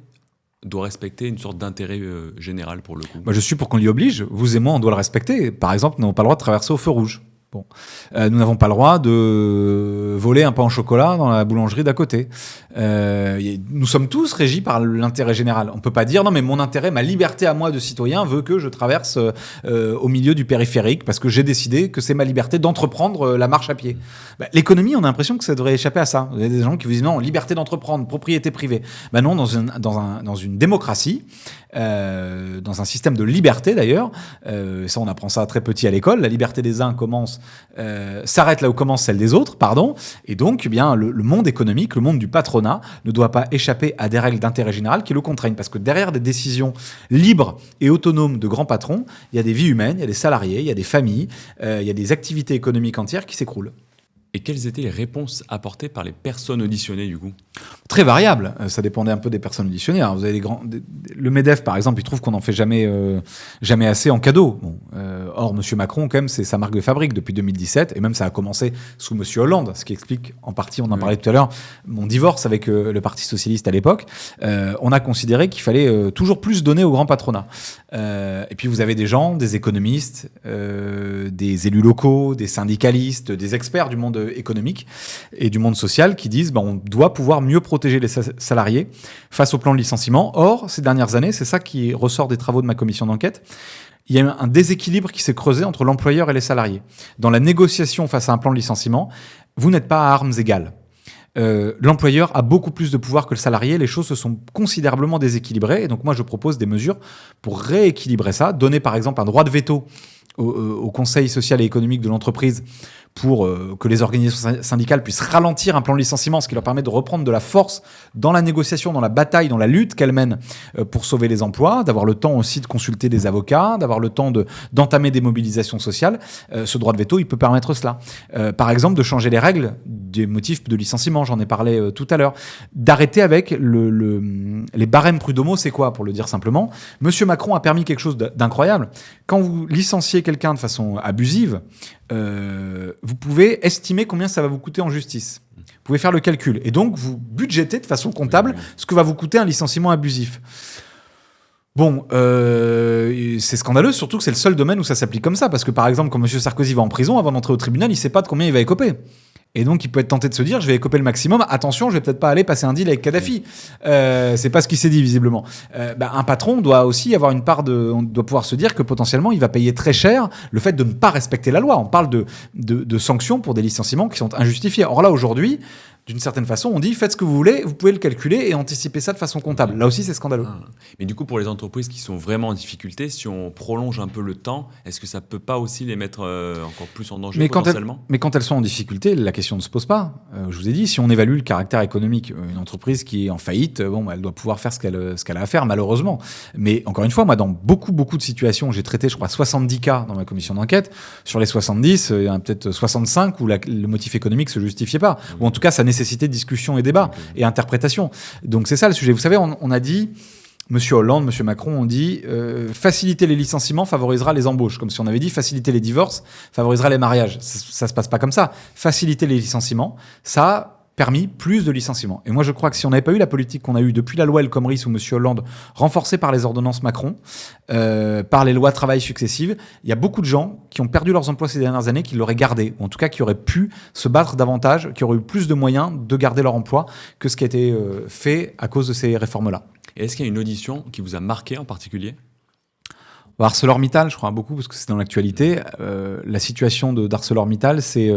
doit respecter une sorte d'intérêt général pour le coup ? Je suis pour qu'on l'y oblige. Vous et moi, on doit le respecter. Par exemple, nous n'avons pas le droit de traverser au feu rouge. Bon. Nous n'avons pas le droit de voler un pain au chocolat dans la boulangerie d'à côté. Nous sommes tous régis par l'intérêt général. On ne peut pas dire non mais mon intérêt, ma liberté à moi de citoyen veut que je traverse au milieu du périphérique parce que j'ai décidé que c'est ma liberté d'entreprendre la marche à pied. L'économie, on a l'impression que ça devrait échapper à ça. Il y a des gens qui vous disent non, liberté d'entreprendre, propriété privée. Non, dans une démocratie, dans un système de liberté d'ailleurs, ça on apprend ça très petit à l'école, la liberté des uns s'arrête là où commence celle des autres, pardon, et donc le monde économique, le monde du patronat ne doit pas échapper à des règles d'intérêt général qui le contraignent, parce que derrière des décisions libres et autonomes de grands patrons, il y a des vies humaines, il y a des salariés, il y a des familles, il y a des activités économiques entières qui s'écroulent. Et quelles étaient les réponses apportées par les personnes auditionnées du coup ? Très variable, ça dépendait un peu des personnes auditionnées. Alors, vous avez le MEDEF par exemple, il trouve qu'on n'en fait jamais assez en cadeau. Bon, or, M. Macron, quand même, c'est sa marque de fabrique depuis 2017, et même ça a commencé sous M. Hollande, ce qui explique en partie, on en parlait tout à l'heure, mon divorce avec le Parti Socialiste à l'époque. On a considéré qu'il fallait toujours plus donner au grand patronat. Et puis vous avez des gens, des économistes, des élus locaux, des syndicalistes, des experts du monde économique et du monde social qui disent on doit pouvoir mieux protéger les salariés face au plan de licenciement. Or, ces dernières années, c'est ça qui ressort des travaux de ma commission d'enquête, il y a un déséquilibre qui s'est creusé entre l'employeur et les salariés. Dans la négociation face à un plan de licenciement, vous n'êtes pas à armes égales. L'employeur a beaucoup plus de pouvoir que le salarié, les choses se sont considérablement déséquilibrées, et donc moi je propose des mesures pour rééquilibrer ça, donner par exemple un droit de veto au conseil social et économique de l'entreprise pour que les organisations syndicales puissent ralentir un plan de licenciement, ce qui leur permet de reprendre de la force dans la négociation, dans la bataille, dans la lutte qu'elles mènent pour sauver les emplois, d'avoir le temps aussi de consulter des avocats, d'avoir le temps d'entamer des mobilisations sociales. Ce droit de veto, il peut permettre cela. Par exemple, de changer les règles des motifs de licenciement, j'en ai parlé tout à l'heure. D'arrêter avec les barèmes prud'homaux, c'est quoi, pour le dire simplement ? Monsieur Macron a permis quelque chose d'incroyable. Quand vous licenciez quelqu'un de façon abusive, vous pouvez estimer combien ça va vous coûter en justice. Vous pouvez faire le calcul. Et donc, vous budgétez de façon comptable ce que va vous coûter un licenciement abusif. Bon, c'est scandaleux, surtout que c'est le seul domaine où ça s'applique comme ça. Parce que, par exemple, quand M. Sarkozy va en prison, avant d'entrer au tribunal, il ne sait pas de combien il va écoper. Et donc, il peut être tenté de se dire, je vais écoper le maximum. Attention, je vais peut-être pas aller passer un deal avec Kadhafi. C'est pas ce qu'il s'est dit, visiblement. Un patron doit aussi avoir une part on doit pouvoir se dire que potentiellement, il va payer très cher le fait de ne pas respecter la loi. On parle de sanctions pour des licenciements qui sont injustifiés. Or là, aujourd'hui, d'une certaine façon, on dit faites ce que vous voulez, vous pouvez le calculer et anticiper ça de façon comptable. Là aussi, c'est scandaleux. Mais du coup, pour les entreprises qui sont vraiment en difficulté, si on prolonge un peu le temps, est-ce que ça peut pas aussi les mettre encore plus en danger potentiellement ? Mais quand elles sont en difficulté, la question ne se pose pas. Je vous ai dit, si on évalue le caractère économique, une entreprise qui est en faillite, elle doit pouvoir faire ce qu'elle a à faire, malheureusement. Mais encore une fois, moi, dans beaucoup de situations, j'ai traité, je crois, 70 cas dans ma commission d'enquête. Sur les 70, il y en a peut-être 65 où le motif économique se justifiait pas. Ou en tout cas, ça nécessité discussion et débat et interprétation. Donc c'est ça le sujet. Vous savez, on a dit, Monsieur Hollande, Monsieur Macron, on dit faciliter les licenciements favorisera les embauches. Comme si on avait dit faciliter les divorces favorisera les mariages. Ça se passe pas comme ça. Faciliter les licenciements, ça a permis plus de licenciements. Et moi, je crois que si on n'avait pas eu la politique qu'on a eue depuis la loi El Khomri sous Monsieur Hollande, renforcée par les ordonnances Macron, par les lois travail successives, il y a beaucoup de gens qui ont perdu leurs emplois ces dernières années, qui l'auraient gardé, ou en tout cas qui auraient pu se battre davantage, qui auraient eu plus de moyens de garder leur emploi que ce qui a été fait à cause de ces réformes-là. Et est-ce qu'il y a une audition qui vous a marqué en particulier ? ArcelorMittal, je crois beaucoup, parce que c'est dans l'actualité. La situation d'ArcelorMittal, c'est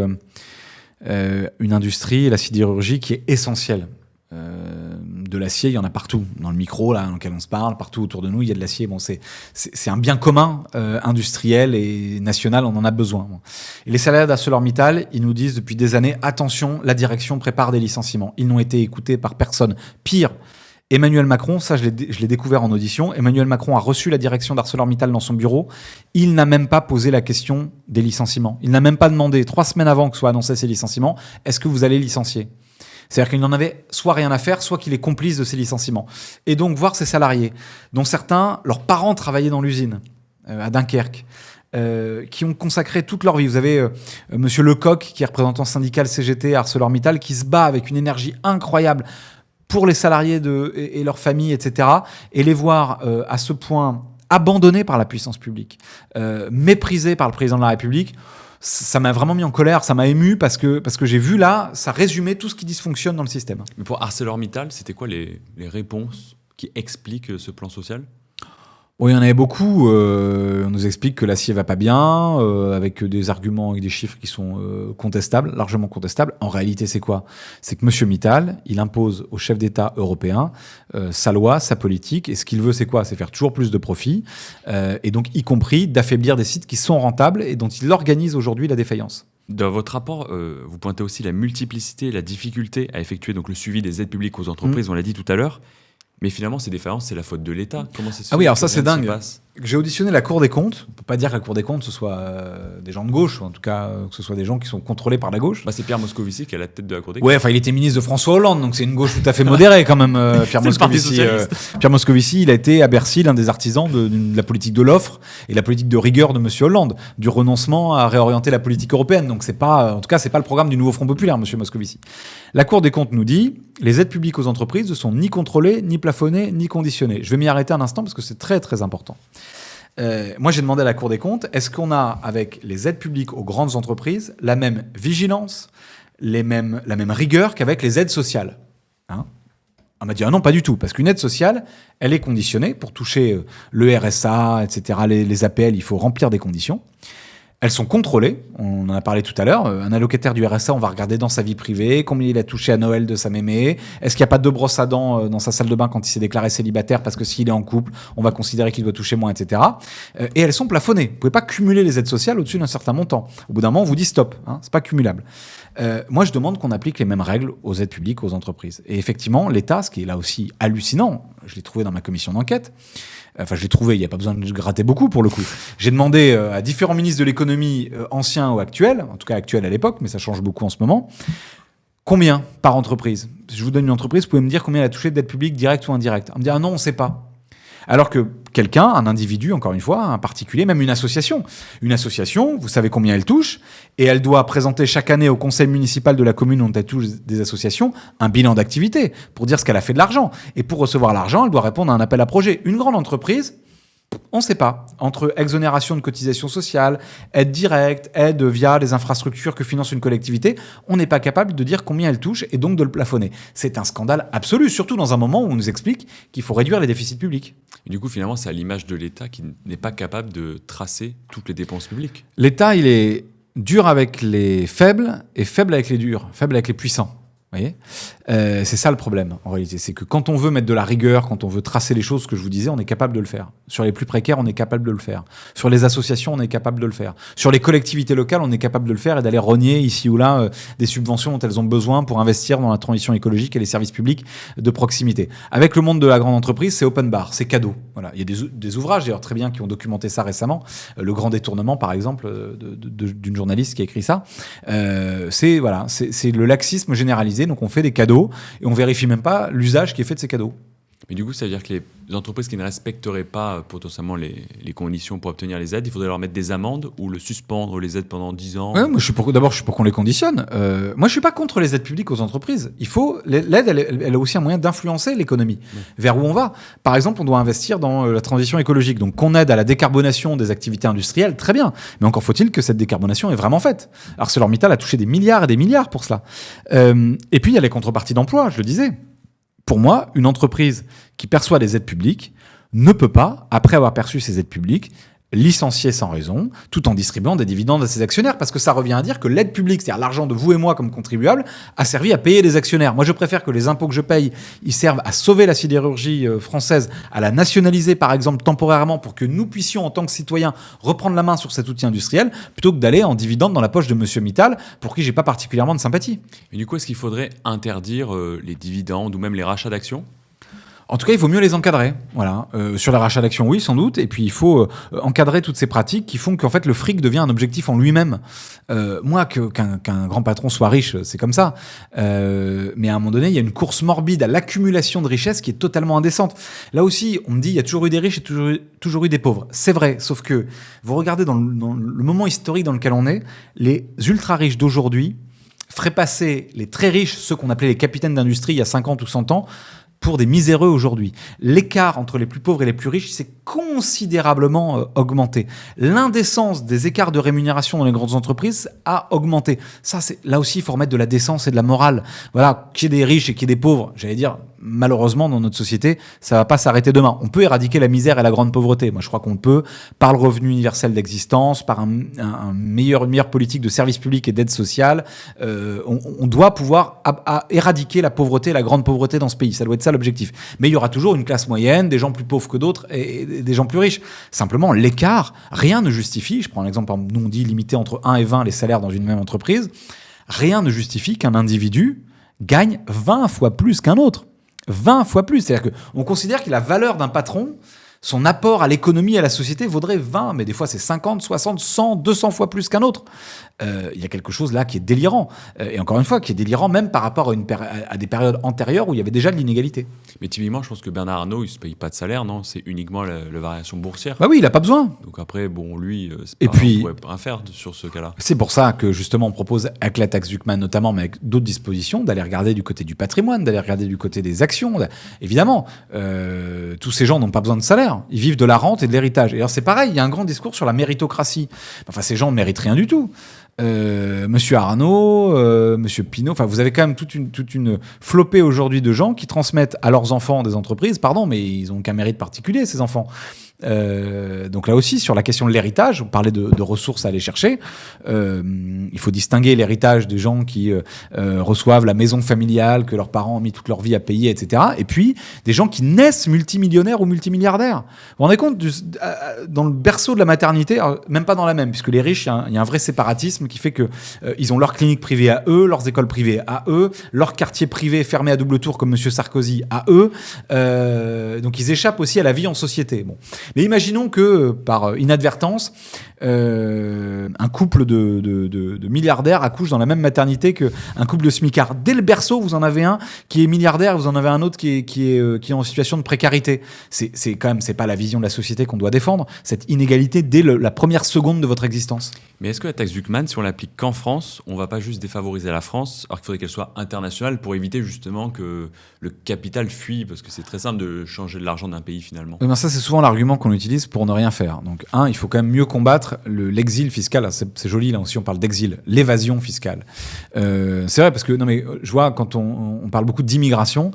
une industrie, la sidérurgie, qui est essentielle. De l'acier, il y en a partout. Dans le micro, là, dans lequel on se parle, partout autour de nous, il y a de l'acier. Bon, c'est un bien commun industriel et national, on en a besoin. Et les salariés d'ArcelorMittal, ils nous disent depuis des années, attention, la direction prépare des licenciements. Ils n'ont été écoutés par personne. Pire, Emmanuel Macron, ça je l'ai découvert en audition, Emmanuel Macron a reçu la direction d'ArcelorMittal dans son bureau. Il n'a même pas posé la question des licenciements. Il n'a même pas demandé, 3 semaines avant que soient annoncés ces licenciements, est-ce que vous allez licencier ? C'est-à-dire qu'il n'en avait soit rien à faire, soit qu'il est complice de ces licenciements. Et donc voir ces salariés, dont certains, leurs parents travaillaient dans l'usine, à Dunkerque, qui ont consacré toute leur vie. Vous avez Monsieur Lecoq, qui est représentant syndical CGT à ArcelorMittal, qui se bat avec une énergie incroyable pour les salariés et leurs familles, etc. Et les voir à ce point abandonnés par la puissance publique, méprisés par le président de la République, ça m'a vraiment mis en colère, ça m'a ému parce que j'ai vu là, ça résumait tout ce qui dysfonctionne dans le système. Mais pour ArcelorMittal, c'était quoi les réponses qui expliquent ce plan social ? Bon, il y en avait beaucoup. On nous explique que l'acier va pas bien, avec des arguments, avec des chiffres qui sont contestables, largement contestables. En réalité, c'est quoi ? C'est que M. Mittal, il impose aux chefs d'État européens sa loi, sa politique. Et ce qu'il veut, c'est quoi ? C'est faire toujours plus de profits. Et donc, y compris d'affaiblir des sites qui sont rentables et dont il organise aujourd'hui la défaillance. Dans votre rapport, vous pointez aussi la multiplicité et la difficulté à effectuer donc, le suivi des aides publiques aux entreprises, on l'a dit tout à l'heure. Mais finalement, ces défaillances, c'est la faute de l'État. Comment c'est Ah oui, alors ça, c'est dingue. J'ai auditionné la Cour des comptes. On ne peut pas dire que la Cour des comptes, ce soit des gens de gauche, ou en tout cas que ce soit des gens qui sont contrôlés par la gauche. C'est Pierre Moscovici qui est à la tête de la Cour des comptes. Ouais, enfin, il était ministre de François Hollande, donc c'est une gauche tout à fait modérée quand même, Pierre Moscovici. Pierre Moscovici, il a été à Bercy l'un des artisans de la politique de l'offre et la politique de rigueur de M. Hollande, du renoncement à réorienter la politique européenne. Donc c'est pas, en tout cas, c'est pas le programme du nouveau Front populaire, M. Moscovici. La Cour des comptes nous dit les aides publiques aux entreprises ne sont ni contrôlées, ni plafonnées, ni conditionnées. Je vais m'y arrêter un instant parce que c'est très très important. Moi, j'ai demandé à la Cour des comptes, est-ce qu'on a, avec les aides publiques aux grandes entreprises, la même vigilance, la même rigueur qu'avec les aides sociales ? On m'a dit, non, pas du tout, parce qu'une aide sociale, elle est conditionnée. Pour toucher le RSA, etc., les APL, il faut remplir des conditions. Elles sont contrôlées, on en a parlé tout à l'heure. Un allocataire du RSA, on va regarder dans sa vie privée, combien il a touché à Noël de sa mémé, est-ce qu'il n'y a pas de brosse à dents dans sa salle de bain quand il s'est déclaré célibataire, parce que s'il est en couple, on va considérer qu'il doit toucher moins, etc. Et elles sont plafonnées. Vous ne pouvez pas cumuler les aides sociales au-dessus d'un certain montant. Au bout d'un moment, on vous dit stop, c'est pas cumulable. Moi, je demande qu'on applique les mêmes règles aux aides publiques aux entreprises. Et effectivement, l'État, ce qui est là aussi hallucinant, je l'ai trouvé dans ma commission d'enquête, enfin, je l'ai trouvé, il n'y a pas besoin de gratter beaucoup pour le coup. J'ai demandé à différents ministres de l'économie, anciens ou actuels, en tout cas actuels à l'époque, mais ça change beaucoup en ce moment, combien par entreprise ? Si je vous donne une entreprise, vous pouvez me dire combien elle a touché d'aide publique directe ou indirecte. On me dit, non, on ne sait pas. Alors que quelqu'un, un individu, encore une fois, un particulier, même une association, vous savez combien elle touche, et elle doit présenter chaque année au conseil municipal de la commune dont elle touche des associations un bilan d'activité pour dire ce qu'elle a fait de l'argent. Et pour recevoir l'argent, elle doit répondre à un appel à projet. Une grande entreprise, on ne sait pas. Entre exonération de cotisations sociales, aide directe, aide via les infrastructures que finance une collectivité, on n'est pas capable de dire combien elle touche et donc de le plafonner. C'est un scandale absolu, surtout dans un moment où on nous explique qu'il faut réduire les déficits publics. Et du coup, finalement, c'est à l'image de l'État qui n'est pas capable de tracer toutes les dépenses publiques. L'État, il est dur avec les faibles et faible avec les durs, faible avec les puissants. voyez, c'est ça le problème en réalité, c'est que quand on veut mettre de la rigueur, quand on veut tracer les choses, ce que je vous disais, on est capable de le faire. Sur les plus précaires, on est capable de le faire. Sur les associations, on est capable de le faire. Sur les collectivités locales, on est capable de le faire et d'aller rogner ici ou là des subventions dont elles ont besoin pour investir dans la transition écologique et les services publics de proximité. Avec le monde de la grande entreprise, c'est open bar, c'est cadeau. Voilà. Il y a des ouvrages d'ailleurs très bien qui ont documenté ça récemment. Le grand détournement, par exemple, d'une journaliste qui a écrit ça. C'est le laxisme généralisé. Donc on fait des cadeaux et on vérifie même pas l'usage qui est fait de ces cadeaux. Mais du coup, ça veut dire que les entreprises qui ne respecteraient pas potentiellement les conditions pour obtenir les aides, il faudrait leur mettre des amendes ou le suspendre les aides pendant 10 ans. Ouais, moi, je suis pour qu'on les conditionne. Moi, je suis pas contre les aides publiques aux entreprises. L'aide, elle a aussi un moyen d'influencer l'économie vers où on va. Par exemple, on doit investir dans la transition écologique. Donc, qu'on aide à la décarbonation des activités industrielles, très bien. Mais encore faut-il que cette décarbonation est vraiment faite. ArcelorMittal a touché des milliards et des milliards pour cela. Et puis, il y a les contreparties d'emploi, je le disais. Pour moi, une entreprise qui perçoit des aides publiques ne peut pas, après avoir perçu ces aides publiques, licencier sans raison, tout en distribuant des dividendes à ses actionnaires, parce que ça revient à dire que l'aide publique, c'est-à-dire l'argent de vous et moi comme contribuables, a servi à payer des actionnaires. Moi, je préfère que les impôts que je paye, ils servent à sauver la sidérurgie française, à la nationaliser, par exemple, temporairement, pour que nous puissions, en tant que citoyens, reprendre la main sur cet outil industriel, plutôt que d'aller en dividende dans la poche de Monsieur Mittal, pour qui j'ai pas particulièrement de sympathie. Et du coup, est-ce qu'il faudrait interdire les dividendes ou même les rachats d'actions ? En tout cas, il vaut mieux les encadrer. Voilà. Sur les rachats d'actions, oui, sans doute. Et puis, il faut encadrer toutes ces pratiques qui font qu'en fait, le fric devient un objectif en lui-même. Moi, qu'un grand patron soit riche, c'est comme ça. Mais à un moment donné, il y a une course morbide à l'accumulation de richesses qui est totalement indécente. Là aussi, on me dit, il y a toujours eu des riches et toujours eu des pauvres. C'est vrai, sauf que vous regardez dans le moment historique dans lequel on est, les ultra-riches d'aujourd'hui feraient passer les très riches, ceux qu'on appelait les capitaines d'industrie il y a 50 ou 100 ans, pour des miséreux aujourd'hui. L'écart entre les plus pauvres et les plus riches s'est considérablement augmenté. L'indécence des écarts de rémunération dans les grandes entreprises a augmenté. Ça, là aussi, il faut remettre de la décence et de la morale. Voilà, qu'il y ait des riches et qu'il y ait des pauvres, j'allais dire, malheureusement, dans notre société, ça va pas s'arrêter demain. On peut éradiquer la misère et la grande pauvreté. Moi, je crois qu'on peut, par le revenu universel d'existence, par une meilleure politique de service public et d'aide sociale, on doit pouvoir éradiquer la pauvreté et la grande pauvreté dans ce pays. Ça doit être ça l'objectif. Mais il y aura toujours une classe moyenne, des gens plus pauvres que d'autres et des gens plus riches. Simplement, l'écart, rien ne justifie, je prends l'exemple, nous on dit limiter entre 1 et 20 les salaires dans une même entreprise, rien ne justifie qu'un individu gagne 20 fois plus qu'un autre. 20 fois plus. C'est-à-dire qu'on considère que la valeur d'un patron, son apport à l'économie et à la société vaudrait 20, mais des fois c'est 50, 60, 100, 200 fois plus qu'un autre. Il y a quelque chose là qui est délirant. Et encore une fois, qui est délirant même par rapport à des périodes antérieures où il y avait déjà de l'inégalité. Mais typiquement, je pense que Bernard Arnault, il ne se paye pas de salaire, non ? C'est uniquement la variation boursière. Bah oui, il n'a pas besoin. Donc après, bon, lui, on pourrait rien faire sur ce cas-là. C'est pour ça que justement, on propose, avec la taxe Zuckman notamment, mais avec d'autres dispositions, d'aller regarder du côté du patrimoine, d'aller regarder du côté des actions. Évidemment, tous ces gens n'ont pas besoin de salaire. Ils vivent de la rente et de l'héritage. Et alors c'est pareil, il y a un grand discours sur la méritocratie. Enfin, ces gens ne méritent rien du tout. Monsieur Arnault, Monsieur Pinault, enfin vous avez quand même toute une flopée aujourd'hui de gens qui transmettent à leurs enfants des entreprises, pardon, mais ils ont qu'un mérite particulier ces enfants. Donc là aussi, sur la question de l'héritage, vous parlez de ressources à aller chercher. Il faut distinguer l'héritage des gens qui reçoivent la maison familiale que leurs parents ont mis toute leur vie à payer, etc. Et puis des gens qui naissent multimillionnaires ou multimilliardaires. Vous vous rendez compte, dans le berceau de la maternité, alors, même pas dans la même, puisque les riches, il y a un vrai séparatisme qui fait que ils ont leur clinique privée à eux, leurs écoles privées à eux, leur quartier privé fermé à double tour comme Monsieur Sarkozy à eux. Donc ils échappent aussi à la vie en société. Bon. Mais imaginons que, par inadvertance, un couple de milliardaires accouche dans la même maternité qu'un couple de smicards. Dès le berceau, vous en avez un qui est milliardaire, vous en avez un autre qui est en situation de précarité. C'est quand même, c'est pas la vision de la société qu'on doit défendre, cette inégalité dès la première seconde de votre existence. Mais est-ce que la taxe Zuckman, si on l'applique qu'en France, on va pas juste défavoriser la France, alors qu'il faudrait qu'elle soit internationale pour éviter justement que le capital fuit, parce que c'est très simple de changer de l'argent d'un pays finalement. Oui, ben ça, c'est souvent l'argument qu'on utilise pour ne rien faire. Donc, il faut quand même mieux combattre l'exil fiscal. C'est joli, là aussi, on parle d'exil, l'évasion fiscale. C'est vrai, parce que, non, mais je vois, quand on parle beaucoup d'immigration,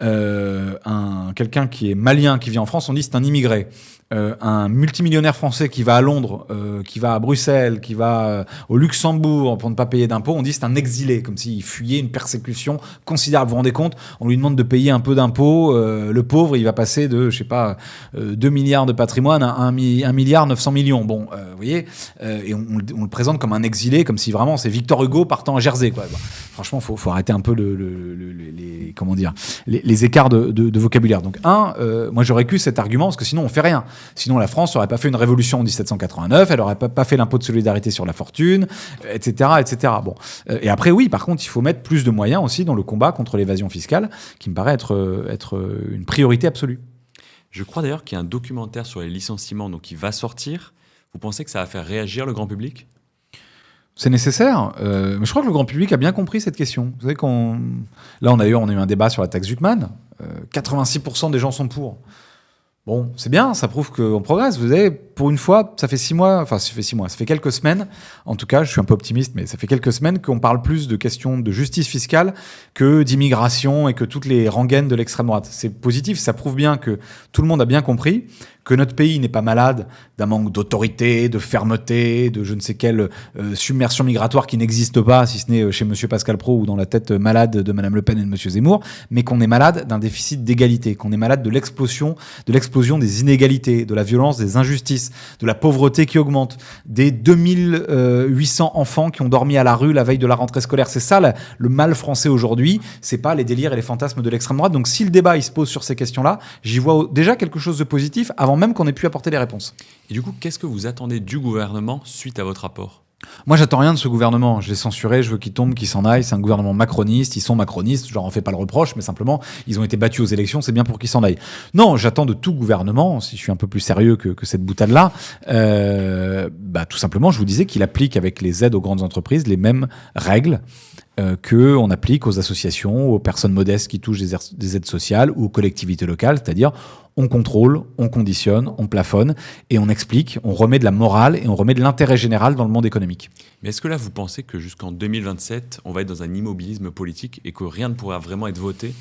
quelqu'un qui est malien, qui vit en France, on dit c'est un immigré. un multimillionnaire français qui va à Londres, qui va à Bruxelles, qui va au Luxembourg pour ne pas payer d'impôts, on dit c'est un exilé, comme s'il fuyait une persécution considérable. Vous vous rendez compte ? On lui demande de payer un peu d'impôts. Le pauvre, il va passer de, 2 milliards de patrimoine à 1 milliard 900 millions. Bon, vous voyez, et on le présente comme un exilé, comme si vraiment c'est Victor Hugo partant à Jersey, quoi. Bon, franchement, faut arrêter un peu les écarts de vocabulaire. Donc, moi j'aurais cu cet argument parce que sinon on fait rien. Sinon, la France n'aurait pas fait une révolution en 1789, elle n'aurait pas fait l'impôt de solidarité sur la fortune, etc., etc. Bon. Et après, oui, par contre, il faut mettre plus de moyens aussi dans le combat contre l'évasion fiscale, qui me paraît être une priorité absolue. Je crois d'ailleurs qu'il y a un documentaire sur les licenciements qui va sortir. Vous pensez que ça va faire réagir le grand public ? C'est nécessaire, mais je crois que le grand public a bien compris cette question. Vous savez là, on a eu un débat sur la taxe Zuckman. 86% des gens sont pour. Bon, c'est bien, ça prouve qu'on progresse. Vous savez, pour une fois, ça fait 6 mois, ça fait quelques semaines, en tout cas, je suis un peu optimiste, mais ça fait quelques semaines qu'on parle plus de questions de justice fiscale que d'immigration et que toutes les rengaines de l'extrême droite. C'est positif, ça prouve bien que tout le monde a bien compris que notre pays n'est pas malade d'un manque d'autorité, de fermeté, de je ne sais quelle submersion migratoire qui n'existe pas, si ce n'est chez M. Pascal Praud ou dans la tête malade de Mme Le Pen et de M. Zemmour, mais qu'on est malade d'un déficit d'égalité, qu'on est malade de l'explosion des inégalités, de la violence, des injustices, de la pauvreté qui augmente, des 2800 enfants qui ont dormi à la rue la veille de la rentrée scolaire. C'est ça le mal français aujourd'hui, c'est pas les délires et les fantasmes de l'extrême droite. Donc si le débat il se pose sur ces questions-là, j'y vois déjà quelque chose de positif avant même qu'on ait pu apporter des réponses. Et du coup, qu'est-ce que vous attendez du gouvernement suite à votre rapport ? Moi, j'attends rien de ce gouvernement. Je l'ai censuré, je veux qu'il tombe, qu'il s'en aille. C'est un gouvernement macroniste, ils sont macronistes, je leur en fais pas le reproche, mais simplement, ils ont été battus aux élections, c'est bien pour qu'ils s'en aillent. Non, j'attends de tout gouvernement, si je suis un peu plus sérieux que cette boutade-là, tout simplement, je vous disais qu'il applique avec les aides aux grandes entreprises les mêmes règles qu'on applique aux associations, aux personnes modestes qui touchent des aides sociales ou aux collectivités locales, c'est-à-dire on contrôle, on conditionne, on plafonne et on explique, on remet de la morale et on remet de l'intérêt général dans le monde économique. Mais est-ce que là, vous pensez que jusqu'en 2027, on va être dans un immobilisme politique et que rien ne pourra vraiment être voté ?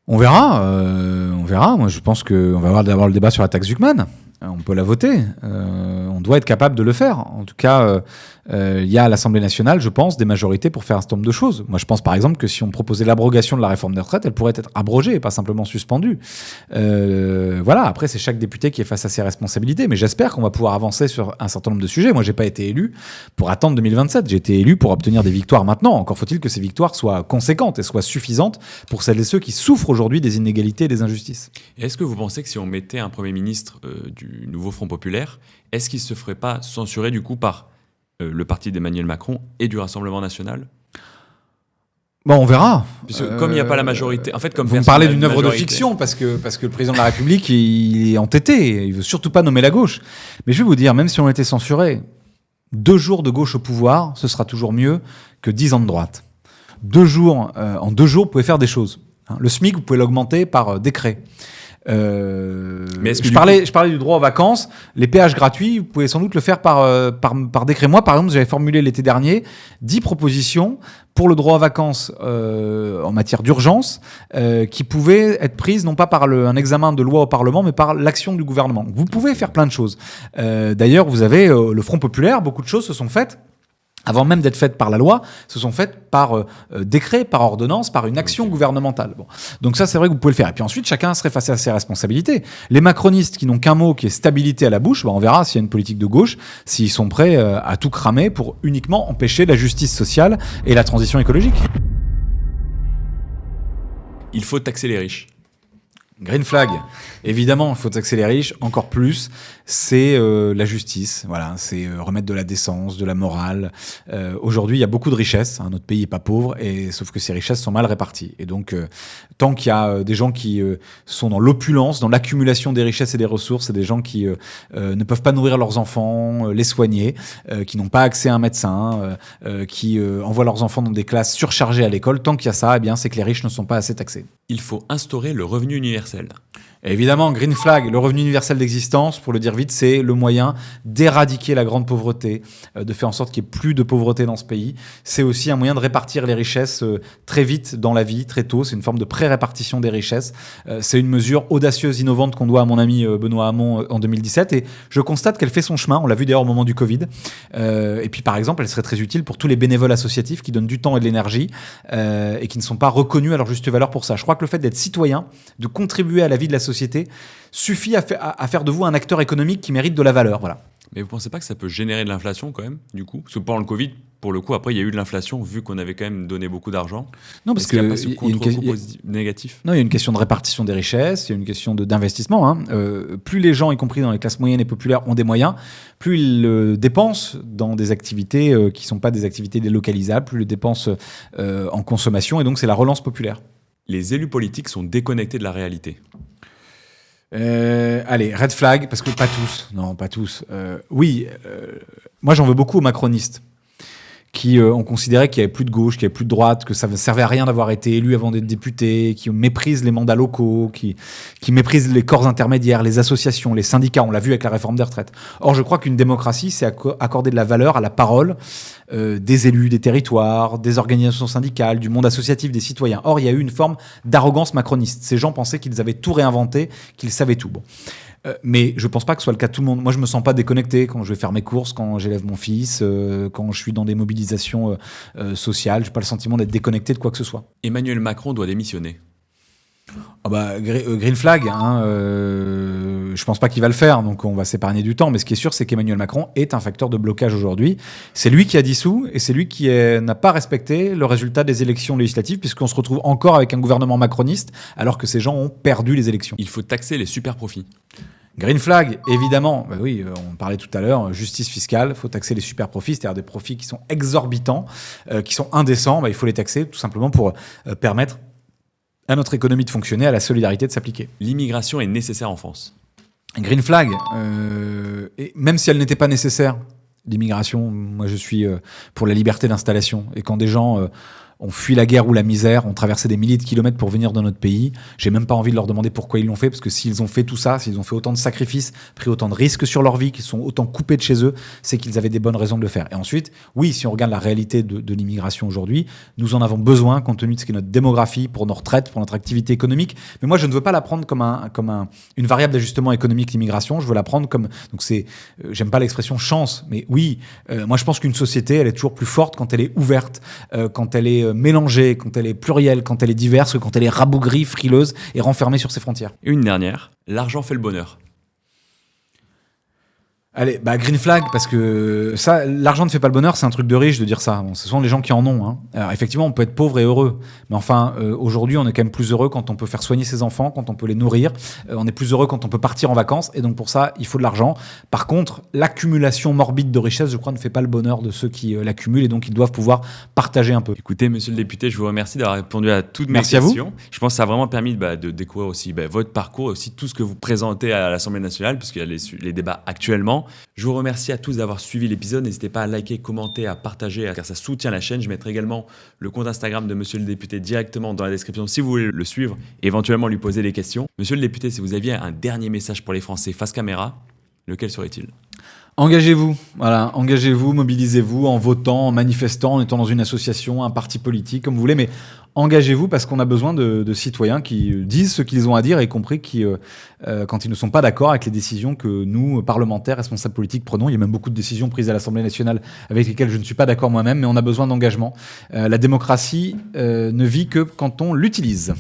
On verra. Moi, je pense qu'on va avoir d'abord le débat sur la taxe Zuckman. On peut la voter. On doit être capable de le faire. En tout cas, il y a à l'Assemblée nationale, je pense, des majorités pour faire un certain nombre de choses. Moi, je pense par exemple que si on proposait l'abrogation de la réforme des retraites, elle pourrait être abrogée et pas simplement suspendue. Voilà. Après, c'est chaque député qui est face à ses responsabilités. Mais j'espère qu'on va pouvoir avancer sur un certain nombre de sujets. Moi, j'ai pas été élu pour attendre 2027. J'ai été élu pour obtenir des victoires maintenant. Encore faut-il que ces victoires soient conséquentes et soient suffisantes pour celles et ceux qui souffrent aujourd'hui des inégalités et des injustices. Et est-ce que vous pensez que si on mettait un Premier ministre du nouveau Front populaire, est-ce qu'il ne se ferait pas censurer du coup par le parti d'Emmanuel Macron et du Rassemblement national ? Bon, on verra. Puisque comme il n'y a pas la majorité... En fait, comme vous me parlez d'une œuvre de fiction, parce que le président de la République, il est entêté. Il ne veut surtout pas nommer la gauche. Mais je vais vous dire, même si on était censuré, 2 jours de gauche au pouvoir, ce sera toujours mieux que 10 ans de droite. En 2 jours, vous pouvez faire des choses. Le SMIC, vous pouvez l'augmenter par décret. Mais je parlais du droit aux vacances, les péages gratuits, vous pouvez sans doute le faire par décret. Moi, par exemple, j'avais formulé l'été dernier 10 propositions pour le droit aux vacances en matière d'urgence qui pouvaient être prises non pas par un examen de loi au Parlement, mais par l'action du gouvernement. Vous pouvez faire plein de choses. D'ailleurs, vous avez le Front populaire, beaucoup de choses se sont faites avant même d'être faites par la loi, se sont faites par décret, par ordonnance, par une action gouvernementale. Bon. Donc ça, c'est vrai que vous pouvez le faire. Et puis ensuite, chacun serait face à ses responsabilités. Les macronistes qui n'ont qu'un mot, qui est stabilité à la bouche, on verra s'il y a une politique de gauche, s'ils sont prêts à tout cramer pour uniquement empêcher la justice sociale et la transition écologique. Il faut taxer les riches. Green flag. Évidemment, il faut taxer les riches. Encore plus, c'est la justice. Voilà, c'est remettre de la décence, de la morale. Aujourd'hui, il y a beaucoup de richesses. Notre pays n'est pas pauvre, sauf que ces richesses sont mal réparties. Et donc, tant qu'il y a des gens qui sont dans l'opulence, dans l'accumulation des richesses et des ressources, et des gens qui ne peuvent pas nourrir leurs enfants, les soigner, qui n'ont pas accès à un médecin, qui envoient leurs enfants dans des classes surchargées à l'école, tant qu'il y a ça, eh bien, c'est que les riches ne sont pas assez taxés. Il faut instaurer le revenu universel. Et évidemment, Green Flag, le revenu universel d'existence, pour le dire vite, c'est le moyen d'éradiquer la grande pauvreté, de faire en sorte qu'il n'y ait plus de pauvreté dans ce pays. C'est aussi un moyen de répartir les richesses très vite dans la vie, très tôt. C'est une forme de pré-répartition des richesses. C'est une mesure audacieuse, innovante qu'on doit à mon ami Benoît Hamon en 2017. Et je constate qu'elle fait son chemin. On l'a vu d'ailleurs au moment du Covid. Et puis, par exemple, elle serait très utile pour tous les bénévoles associatifs qui donnent du temps et de l'énergie et qui ne sont pas reconnus à leur juste valeur pour ça. Je crois que le fait d'être citoyen, de contribuer à la vie de la société, suffit à faire de vous un acteur économique qui mérite de la valeur. Voilà. Mais vous pensez pas que ça peut générer de l'inflation quand même, du coup? Parce que pendant le Covid, pour le coup, après, il y a eu de l'inflation, vu qu'on avait quand même donné beaucoup d'argent. Non, parce qu'il n'y a pas ce qu'il y a contre-coup négatif. Non, il y a une question de répartition des richesses, il y a une question d'investissement. Hein. Plus les gens, y compris dans les classes moyennes et populaires, ont des moyens, plus ils dépensent dans des activités qui ne sont pas des activités délocalisables, plus ils dépensent en consommation, et donc c'est la relance populaire. Les élus politiques sont déconnectés de la réalité. Allez, red flag, parce que pas tous. Non, pas tous. Oui, moi j'en veux beaucoup aux macronistes qui ont considéré qu'il n'y avait plus de gauche, qu'il n'y avait plus de droite, que ça ne servait à rien d'avoir été élu avant d'être député, qui méprisent les mandats locaux, qui méprisent les corps intermédiaires, les associations, les syndicats. On l'a vu avec la réforme des retraites. Or, je crois qu'une démocratie, c'est accorder de la valeur à la parole des élus, des territoires, des organisations syndicales, du monde associatif, des citoyens. Or, il y a eu une forme d'arrogance macroniste. Ces gens pensaient qu'ils avaient tout réinventé, qu'ils savaient tout. Bon. Mais je pense pas que ce soit le cas de tout le monde. Moi, je me sens pas déconnecté quand je vais faire mes courses, quand j'élève mon fils, quand je suis dans des mobilisations sociales. J'ai pas le sentiment d'être déconnecté de quoi que ce soit. Emmanuel Macron doit démissionner. Ah bah, green flag, hein, je pense pas qu'il va le faire, donc on va s'épargner du temps. Mais ce qui est sûr, c'est qu'Emmanuel Macron est un facteur de blocage aujourd'hui. C'est lui qui a dissous et c'est lui qui n'a pas respecté le résultat des élections législatives, puisqu'on se retrouve encore avec un gouvernement macroniste, alors que ces gens ont perdu les élections. Il faut taxer les super profits. Green flag, évidemment. Bah oui, on parlait tout à l'heure, justice fiscale, il faut taxer les super profits, c'est-à-dire des profits qui sont exorbitants, qui sont indécents. Bah, il faut les taxer tout simplement pour permettre à notre économie de fonctionner, à la solidarité de s'appliquer. L'immigration est nécessaire en France. Green flag, et même si elle n'était pas nécessaire, l'immigration, moi je suis pour la liberté d'installation. Et quand des gens ont fui la guerre ou la misère, ont traversé des milliers de kilomètres pour venir dans notre pays, j'ai même pas envie de leur demander pourquoi ils l'ont fait, parce que s'ils ont fait tout ça, s'ils ont fait autant de sacrifices, pris autant de risques sur leur vie, qu'ils sont autant coupés de chez eux, c'est qu'ils avaient des bonnes raisons de le faire. Et ensuite, oui, si on regarde la réalité de l'immigration aujourd'hui, nous en avons besoin compte tenu de ce qu'est notre démographie, pour nos retraites, pour notre activité économique. Mais moi, je ne veux pas la prendre comme une variable d'ajustement économique, l'immigration. Je veux la prendre comme, donc j'aime pas l'expression chance, mais oui, moi je pense qu'une société, elle est toujours plus forte quand elle est ouverte, quand elle est mélangée, quand elle est plurielle, quand elle est diverse, quand elle est rabougrie, frileuse et renfermée sur ses frontières. Et une dernière, l'argent fait le bonheur. Allez, bah green flag, parce que ça, l'argent ne fait pas le bonheur, c'est un truc de riche de dire ça. Bon, ce sont les gens qui en ont. Hein. Alors effectivement, on peut être pauvre et heureux, mais enfin, aujourd'hui, on est quand même plus heureux quand on peut faire soigner ses enfants, quand on peut les nourrir. On est plus heureux quand on peut partir en vacances, et donc pour ça, il faut de l'argent. Par contre, l'accumulation morbide de richesse, je crois, ne fait pas le bonheur de ceux qui l'accumulent, et donc ils doivent pouvoir partager un peu. Écoutez, monsieur le député, je vous remercie d'avoir répondu à toutes mes questions. Merci à vous. Je pense que ça a vraiment permis de découvrir aussi votre parcours, aussi tout ce que vous présentez à l'Assemblée nationale, puisqu'il y a les débats actuellement. Je vous remercie à tous d'avoir suivi l'épisode. N'hésitez pas à liker, commenter, à partager, car ça soutient la chaîne. Je mettrai également le compte Instagram de monsieur le député directement dans la description si vous voulez le suivre et éventuellement lui poser des questions. Monsieur le député, si vous aviez un dernier message pour les Français face caméra, lequel serait-il ? Engagez-vous, voilà, engagez-vous, mobilisez-vous en votant, en manifestant, en étant dans une association, un parti politique, comme vous voulez, mais engagez-vous parce qu'on a besoin de citoyens qui disent ce qu'ils ont à dire, y compris quand ils ne sont pas d'accord avec les décisions que nous, parlementaires, responsables politiques, prenons. Il y a même beaucoup de décisions prises à l'Assemblée nationale avec lesquelles je ne suis pas d'accord moi-même, mais on a besoin d'engagement. La démocratie ne vit que quand on l'utilise.